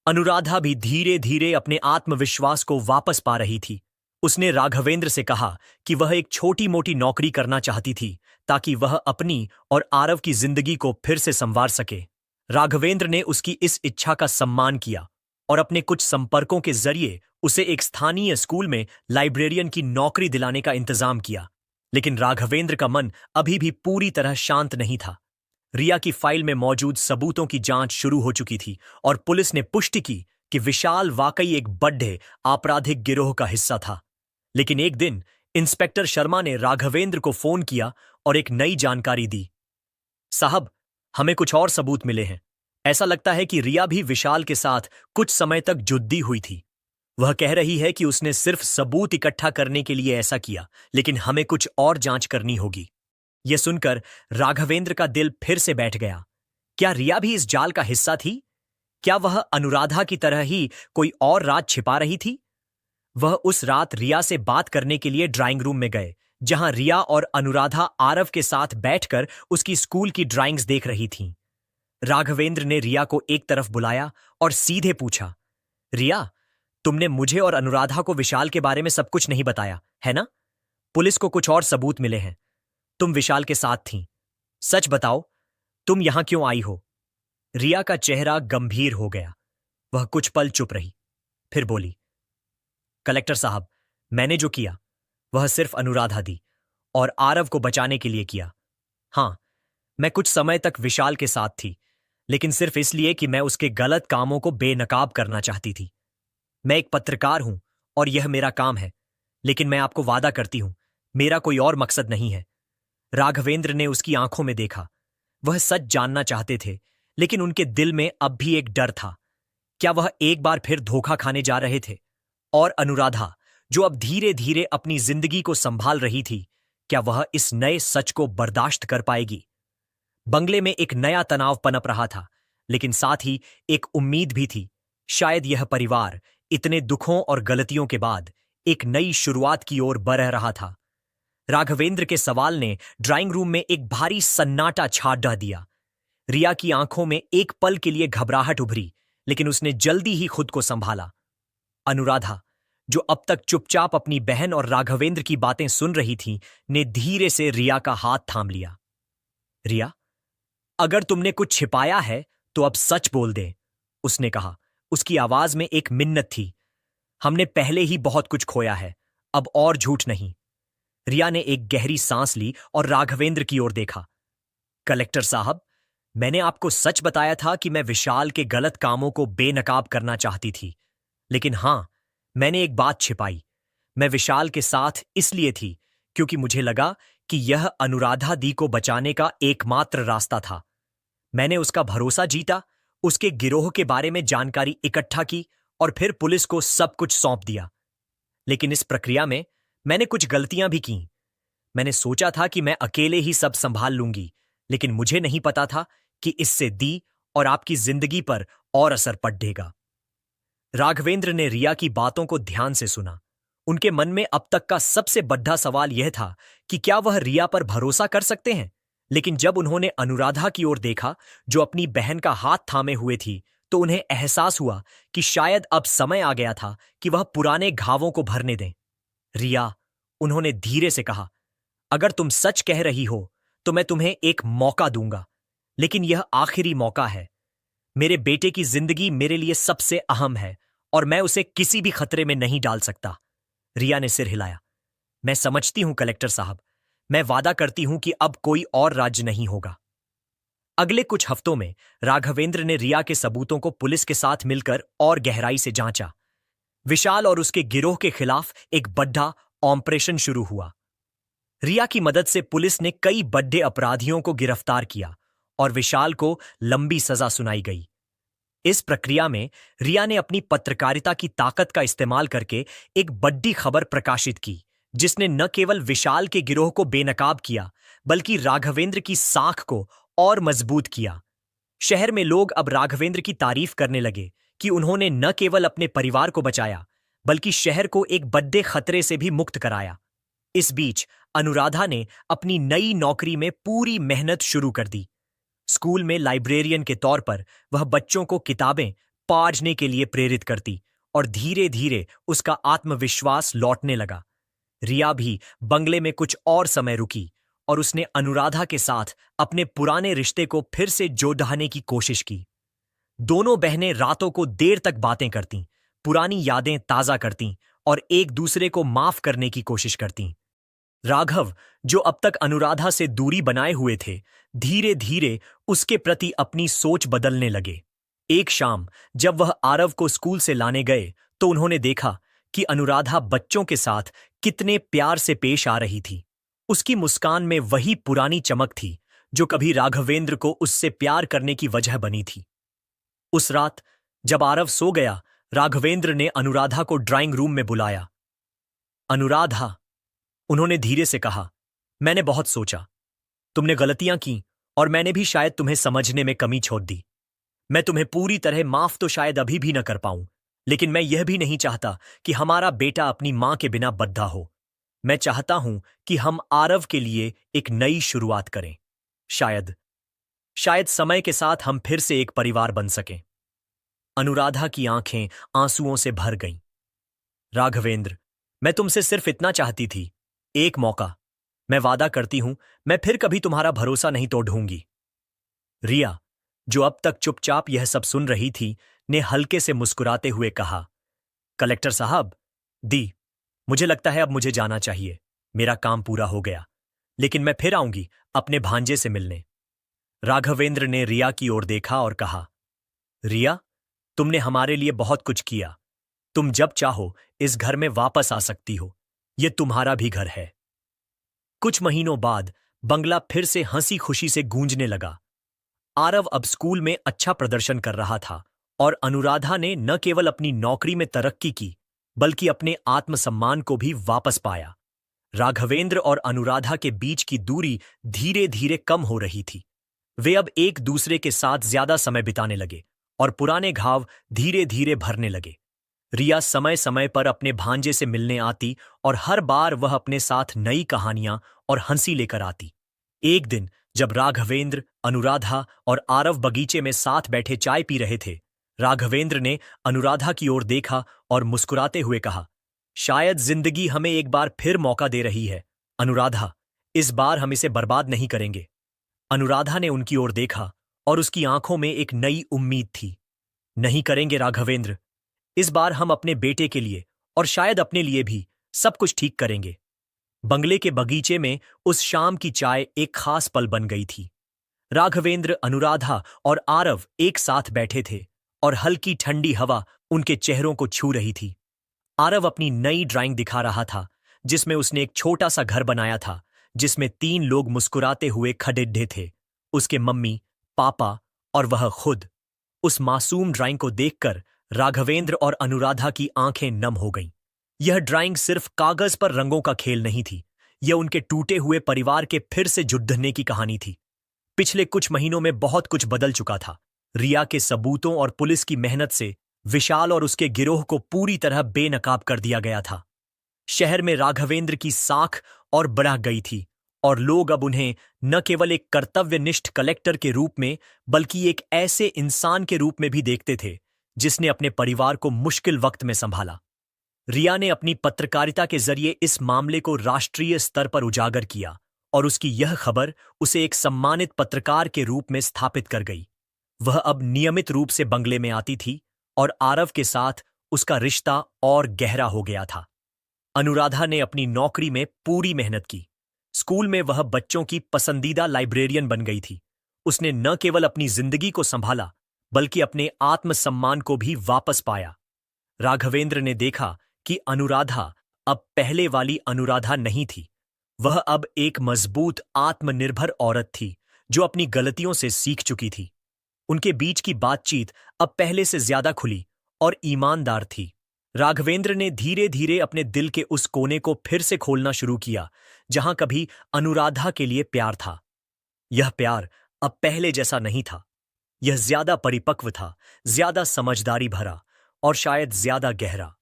अनुराधा भी धीरे धीरे अपने आत्मविश्वास को वापस पा रही थी उसने राघवेंद्र से कहा कि वह एक छोटी मोटी नौकरी करना चाहती थी ताकि वह अपनी और आरव की जिंदगी को फिर से संवार सके। राघवेंद्र ने उसकी इस इच्छा का सम्मान किया और अपने कुछ संपर्कों के जरिए उसे एक स्थानीय स्कूल में लाइब्रेरियन की नौकरी दिलाने का इंतजाम किया। लेकिन राघवेंद्र का मन अभी भी पूरी तरह शांत नहीं था। रिया की फाइल में मौजूद सबूतों की जांच शुरू हो चुकी थी और पुलिस ने पुष्टि की कि विशाल वाकई एक बड़े आपराधिक गिरोह का हिस्सा था। लेकिन एक दिन इंस्पेक्टर शर्मा ने राघवेंद्र को फोन किया और एक नई जानकारी दी। साहब, हमें कुछ और सबूत मिले हैं। ऐसा लगता है कि रिया भी विशाल के साथ कुछ समय तक जुद्दी हुई थी। वह कह रही है कि उसने सिर्फ सबूत इकट्ठा करने के लिए ऐसा किया, लेकिन हमें कुछ और जांच करनी होगी। यह सुनकर राघवेंद्र का दिल फिर से बैठ गया। क्या रिया भी इस जाल का हिस्सा थी? क्या वह अनुराधा की तरह ही कोई और राज छिपा रही थी? वह उस रात रिया से बात करने के लिए ड्राइंग रूम में गए, जहां रिया और अनुराधा आरव के साथ बैठकर उसकी स्कूल की ड्राइंग्स देख रही थीं। राघवेंद्र ने रिया को एक तरफ बुलाया और सीधे पूछा, रिया, तुमने मुझे और अनुराधा को विशाल के बारे में सब कुछ नहीं बताया, है ना? पुलिस को कुछ और सबूत मिले हैं। तुम विशाल के साथ थीं। सच बताओ, तुम यहां क्यों आई हो? रिया का चेहरा गंभीर हो गया। वह कुछ पल चुप रही, फिर बोली, कलेक्टर साहब, मैंने जो किया वह सिर्फ अनुराधा दी और आरव को बचाने के लिए किया। हां, मैं कुछ समय तक विशाल के साथ थी, लेकिन सिर्फ इसलिए कि मैं उसके गलत कामों को बेनकाब करना चाहती थी। मैं एक पत्रकार हूं और यह मेरा काम है, लेकिन मैं आपको वादा करती हूं, मेरा कोई और मकसद नहीं है। राघवेंद्र ने उसकी आंखों में देखा। वह सच जानना चाहते थे, लेकिन उनके दिल में अब भी एक डर था। क्या वह एक बार फिर धोखा खाने जा रहे थे? और अनुराधा, जो अब धीरे धीरे अपनी जिंदगी को संभाल रही थी, क्या वह इस नए सच को बर्दाश्त कर पाएगी? बंगले में एक नया तनाव पनप रहा था, लेकिन साथ ही एक उम्मीद भी थी। शायद यह परिवार इतने दुखों और गलतियों के बाद एक नई शुरुआत की ओर बढ़ रहा था। राघवेंद्र के सवाल ने ड्राइंग रूम में एक भारी सन्नाटा छा ढा दिया। रिया की आंखों में एक पल के लिए घबराहट उभरी, लेकिन उसने जल्दी ही खुद को संभाला। अनुराधा, जो अब तक चुपचाप अपनी बहन और राघवेंद्र की बातें सुन रही थी, ने धीरे से रिया का हाथ थाम लिया। रिया, अगर तुमने कुछ छिपाया है तो अब सच बोल दे, उसने कहा। उसकी आवाज में एक मिन्नत थी। हमने पहले ही बहुत कुछ खोया है, अब और झूठ नहीं। रिया ने एक गहरी सांस ली और राघवेंद्र की ओर देखा। कलेक्टर साहब, मैंने आपको सच बताया था कि मैं विशाल के गलत कामों को बेनकाब करना चाहती थी, लेकिन हां, मैंने एक बात छिपाई। मैं विशाल के साथ इसलिए थी क्योंकि मुझे लगा कि यह अनुराधा दी को बचाने का एकमात्र रास्ता था। मैंने उसका भरोसा जीता, उसके गिरोह के बारे में जानकारी इकट्ठा की और फिर पुलिस को सब कुछ सौंप दिया। लेकिन इस प्रक्रिया में मैंने कुछ गलतियां भी की। मैंने सोचा था कि मैं अकेले ही सब संभाल लूंगी, लेकिन मुझे नहीं पता था कि इससे दी और आपकी जिंदगी पर और असर पड़ेगा। राघवेंद्र ने रिया की बातों को ध्यान से सुना। उनके मन में अब तक का सबसे बड़ा सवाल यह था कि क्या वह रिया पर भरोसा कर सकते हैं। लेकिन जब उन्होंने अनुराधा की ओर देखा, जो अपनी बहन का हाथ थामे हुए थी, तो उन्हें एहसास हुआ कि शायद अब समय आ गया था कि वह पुराने घावों को भरने दें। रिया, उन्होंने धीरे से कहा, अगर तुम सच कह रही हो तो मैं तुम्हें एक मौका दूंगा, लेकिन यह आखिरी मौका है। मेरे बेटे की जिंदगी मेरे लिए सबसे अहम है और मैं उसे किसी भी खतरे में नहीं डाल सकता। रिया ने सिर हिलाया। मैं समझती हूं कलेक्टर साहब, मैं वादा करती हूं कि अब कोई और राज्य नहीं होगा। अगले कुछ हफ्तों में राघवेंद्र ने रिया के सबूतों को पुलिस के साथ मिलकर और गहराई से जांचा। विशाल और उसके गिरोह के खिलाफ एक बड़ा ऑपरेशन शुरू हुआ। रिया की मदद से पुलिस ने कई बड़े अपराधियों को गिरफ्तार किया और विशाल को लंबी सजा सुनाई गई। इस प्रक्रिया में रिया ने अपनी पत्रकारिता की ताकत का इस्तेमाल करके एक बड़ी खबर प्रकाशित की, जिसने न केवल विशाल के गिरोह को बेनकाब किया, बल्कि राघवेंद्र की साख को और मजबूत किया। शहर में लोग अब राघवेंद्र की तारीफ करने लगे कि उन्होंने न केवल अपने परिवार को बचाया, बल्कि शहर को एक बड़े खतरे से भी मुक्त कराया। इस बीच अनुराधा ने अपनी नई नौकरी में पूरी मेहनत शुरू कर दी। स्कूल में लाइब्रेरियन के तौर पर वह बच्चों को किताबें पढ़ने के लिए प्रेरित करती और धीरे धीरे उसका आत्मविश्वास लौटने लगा। रिया भी बंगले में कुछ और समय रुकी और उसने अनुराधा के साथ अपने पुराने रिश्ते को फिर से जोड़ने की कोशिश की। दोनों बहनें रातों को देर तक बातें करतीं, पुरानी यादें ताजा करतीं और एक दूसरे को माफ करने की कोशिश करतीं। राघव, जो अब तक अनुराधा से दूरी बनाए हुए थे, धीरे धीरे उसके प्रति अपनी सोच बदलने लगे। एक शाम जब वह आरव को स्कूल से लाने गए तो उन्होंने देखा कि अनुराधा बच्चों के साथ कितने प्यार से पेश आ रही थी। उसकी मुस्कान में वही पुरानी चमक थी जो कभी राघवेंद्र को उससे प्यार करने की वजह बनी थी। उस रात जब आरव सो गया, राघवेंद्र ने अनुराधा को ड्राइंग रूम में बुलाया। अनुराधा, उन्होंने धीरे से कहा, मैंने बहुत सोचा। तुमने गलतियां की और मैंने भी शायद तुम्हें समझने में कमी छोड़ दी। मैं तुम्हें पूरी तरह माफ तो शायद अभी भी न कर पाऊं, लेकिन मैं यह भी नहीं चाहता कि हमारा बेटा अपनी मां के बिना बद्धा हो। मैं चाहता हूं कि हम आरव के लिए एक नई शुरुआत करें। शायद शायद समय के साथ हम फिर से एक परिवार बन सकें। अनुराधा की आंखें आंसुओं से भर गईं। राघवेंद्र, मैं तुमसे सिर्फ इतना चाहती थी, एक मौका। मैं वादा करती हूं, मैं फिर कभी तुम्हारा भरोसा नहीं तोड़ूंगी। रिया, जो अब तक चुपचाप यह सब सुन रही थी, ने हल्के से मुस्कुराते हुए कहा, कलेक्टर साहब, दी, मुझे लगता है अब मुझे जाना चाहिए। मेरा काम पूरा हो गया, लेकिन मैं फिर आऊंगी अपने भांजे से मिलने। राघवेंद्र ने रिया की ओर देखा और कहा, रिया, तुमने हमारे लिए बहुत कुछ किया। तुम जब चाहो इस घर में वापस आ सकती हो। यह तुम्हारा भी घर है। कुछ महीनों बाद बंगला फिर से हंसी खुशी से गूंजने लगा। आरव अब स्कूल में अच्छा प्रदर्शन कर रहा था और अनुराधा ने न केवल अपनी नौकरी में तरक्की की, बल्कि अपने आत्मसम्मान को भी वापस पाया। राघवेंद्र और अनुराधा के बीच की दूरी धीरे धीरे कम हो रही थी। वे अब एक दूसरे के साथ ज्यादा समय बिताने लगे और पुराने घाव धीरे धीरे भरने लगे। रिया समय समय पर अपने भांजे से मिलने आती और हर बार वह अपने साथ नई कहानियां और हंसी लेकर आती। एक दिन जब राघवेंद्र, अनुराधा और आरव बगीचे में साथ बैठे चाय पी रहे थे, राघवेंद्र ने अनुराधा की ओर देखा और मुस्कुराते हुए कहा, शायद जिंदगी हमें एक बार फिर मौका दे रही है। अनुराधा, इस बार हम इसे बर्बाद नहीं करेंगे। अनुराधा ने उनकी ओर देखा और उसकी आंखों में एक नई उम्मीद थी। नहीं करेंगे राघवेंद्र, इस बार हम अपने बेटे के लिए और शायद अपने लिए भी सब कुछ ठीक करेंगे। बंगले के बगीचे में उस शाम की चाय एक खास पल बन गई थी। राघवेंद्र, अनुराधा और आरव एक साथ बैठे थे और हल्की ठंडी हवा उनके चेहरों को छू रही थी। आरव अपनी नई ड्राइंग दिखा रहा था, जिसमें उसने एक छोटा सा घर बनाया था, जिसमें 3 लोग मुस्कुराते हुए खड़े थे, उसके मम्मी, पापा और वह खुद। उस मासूम ड्राइंग को देखकर राघवेंद्र और अनुराधा की आंखें नम हो गईं। यह ड्राइंग सिर्फ कागज पर रंगों का खेल नहीं थी, यह उनके टूटे हुए परिवार के फिर से जुड़ने की कहानी थी। पिछले कुछ महीनों में बहुत कुछ बदल चुका था। रिया के सबूतों और पुलिस की मेहनत से विशाल और उसके गिरोह को पूरी तरह बेनकाब कर दिया गया था। शहर में राघवेंद्र की साख और बढ़ गई थी और लोग अब उन्हें न केवल एक कर्तव्यनिष्ठ कलेक्टर के रूप में, बल्कि एक ऐसे इंसान के रूप में भी देखते थे जिसने अपने परिवार को मुश्किल वक्त में संभाला। रिया ने अपनी पत्रकारिता के जरिए इस मामले को राष्ट्रीय स्तर पर उजागर किया और उसकी यह खबर उसे एक सम्मानित पत्रकार के रूप में स्थापित कर गई। वह अब नियमित रूप से बंगले में आती थी और आरव के साथ उसका रिश्ता और गहरा हो गया था। अनुराधा ने अपनी नौकरी में पूरी मेहनत की। स्कूल में वह बच्चों की पसंदीदा लाइब्रेरियन बन गई थी। उसने न केवल अपनी जिंदगी को संभाला, बल्कि अपने आत्मसम्मान को भी वापस पाया। राघवेंद्र ने देखा कि अनुराधा अब पहले वाली अनुराधा नहीं थी। वह अब एक मजबूत, आत्मनिर्भर औरत थी जो अपनी गलतियों से सीख चुकी थी। उनके बीच की बातचीत अब पहले से ज्यादा खुली और ईमानदार थी। राघवेंद्र ने धीरे धीरे अपने दिल के उस कोने को फिर से खोलना शुरू किया जहां कभी अनुराधा के लिए प्यार था। यह प्यार अब पहले जैसा नहीं था। यह ज्यादा परिपक्व था, ज्यादा समझदारी भरा और शायद ज्यादा गहरा।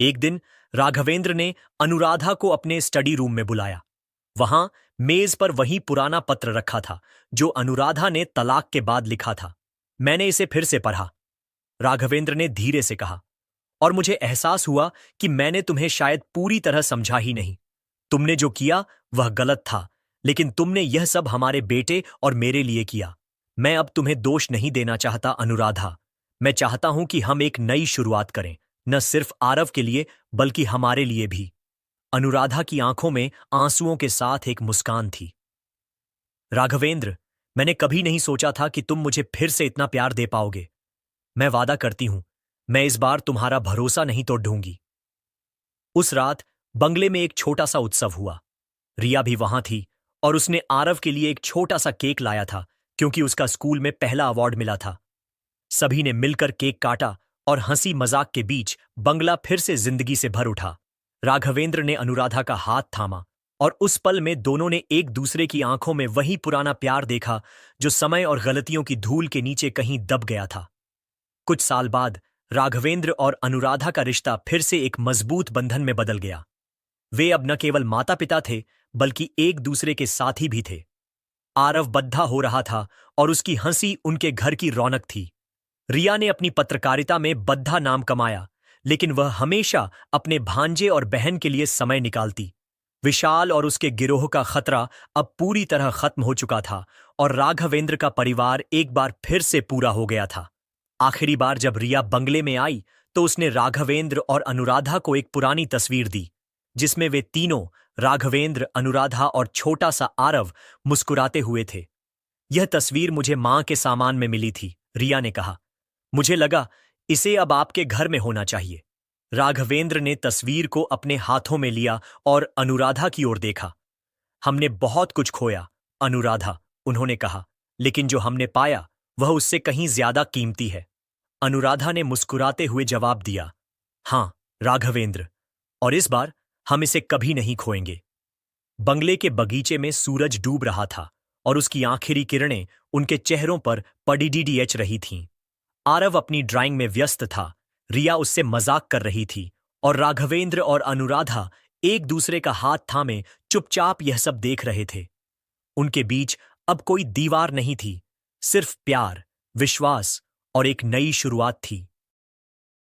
एक दिन राघवेंद्र ने अनुराधा को अपने स्टडी रूम में बुलाया। वहां मेज पर वही पुराना पत्र रखा था जो अनुराधा ने तलाक के बाद लिखा था। मैंने इसे फिर से पढ़ा, राघवेंद्र ने धीरे से कहा, और मुझे एहसास हुआ कि मैंने तुम्हें शायद पूरी तरह समझा ही नहीं। तुमने जो किया वह गलत था, लेकिन तुमने यह सब हमारे बेटे और मेरे लिए किया। मैं अब तुम्हें दोष नहीं देना चाहता अनुराधा। मैं चाहता हूं कि हम एक नई शुरुआत करें, न सिर्फ आरव के लिए बल्कि हमारे लिए भी। अनुराधा की आंखों में आंसुओं के साथ एक मुस्कान थी। राघवेंद्र, मैंने कभी नहीं सोचा था कि तुम मुझे फिर से इतना प्यार दे पाओगे। मैं वादा करती हूं, मैं इस बार तुम्हारा भरोसा नहीं तोड़ दूंगी। उस रात बंगले में एक छोटा सा उत्सव हुआ। रिया भी वहां थी और उसने आरव के लिए एक छोटा सा केक लाया था, क्योंकि उसका स्कूल में पहला अवार्ड मिला था। सभी ने मिलकर केक काटा और हंसी मजाक के बीच बंगला फिर से जिंदगी से भर उठा। राघवेंद्र ने अनुराधा का हाथ थामा और उस पल में दोनों ने एक दूसरे की आंखों में वही पुराना प्यार देखा जो समय और गलतियों की धूल के नीचे कहीं दब गया था। कुछ साल बाद राघवेंद्र और अनुराधा का रिश्ता फिर से एक मजबूत बंधन में बदल गया। वे अब न केवल माता पिता थे बल्कि एक दूसरे के साथी भी थे। आरव बद्धा हो रहा था और उसकी हंसी उनके घर की रौनक थी। रिया ने अपनी पत्रकारिता में बद्धा नाम कमाया, लेकिन वह हमेशा अपने भांजे और बहन के लिए समय निकालती। विशाल और उसके गिरोह का खतरा अब पूरी तरह खत्म हो चुका था और राघवेंद्र का परिवार एक बार फिर से पूरा हो गया था। आखिरी बार जब रिया बंगले में आई तो उसने राघवेंद्र और अनुराधा को एक पुरानी तस्वीर दी, जिसमें वे तीनों, राघवेंद्र, अनुराधा और छोटा सा आरव, मुस्कुराते हुए थे। यह तस्वीर मुझे मां के सामान में मिली थी, रिया ने कहा। मुझे लगा इसे अब आपके घर में होना चाहिए। राघवेंद्र ने तस्वीर को अपने हाथों में लिया और अनुराधा की ओर देखा। हमने बहुत कुछ खोया, अनुराधा, उन्होंने कहा, लेकिन जो हमने पाया वह उससे कहीं ज्यादा कीमती है। अनुराधा ने मुस्कुराते हुए जवाब दिया, हां राघवेंद्र, और इस बार हम इसे कभी नहीं खोएंगे। बंगले के बगीचे में सूरज डूब रहा था और उसकी आखिरी किरणें उनके चेहरों पर पड़ीडीएच रही थीं। आरव अपनी ड्राइंग में व्यस्त था, रिया उससे मजाक कर रही थी और राघवेंद्र और अनुराधा एक दूसरे का हाथ थामे चुपचाप यह सब देख रहे थे। उनके बीच अब कोई दीवार नहीं थी, सिर्फ प्यार, विश्वास और एक नई शुरुआत थी।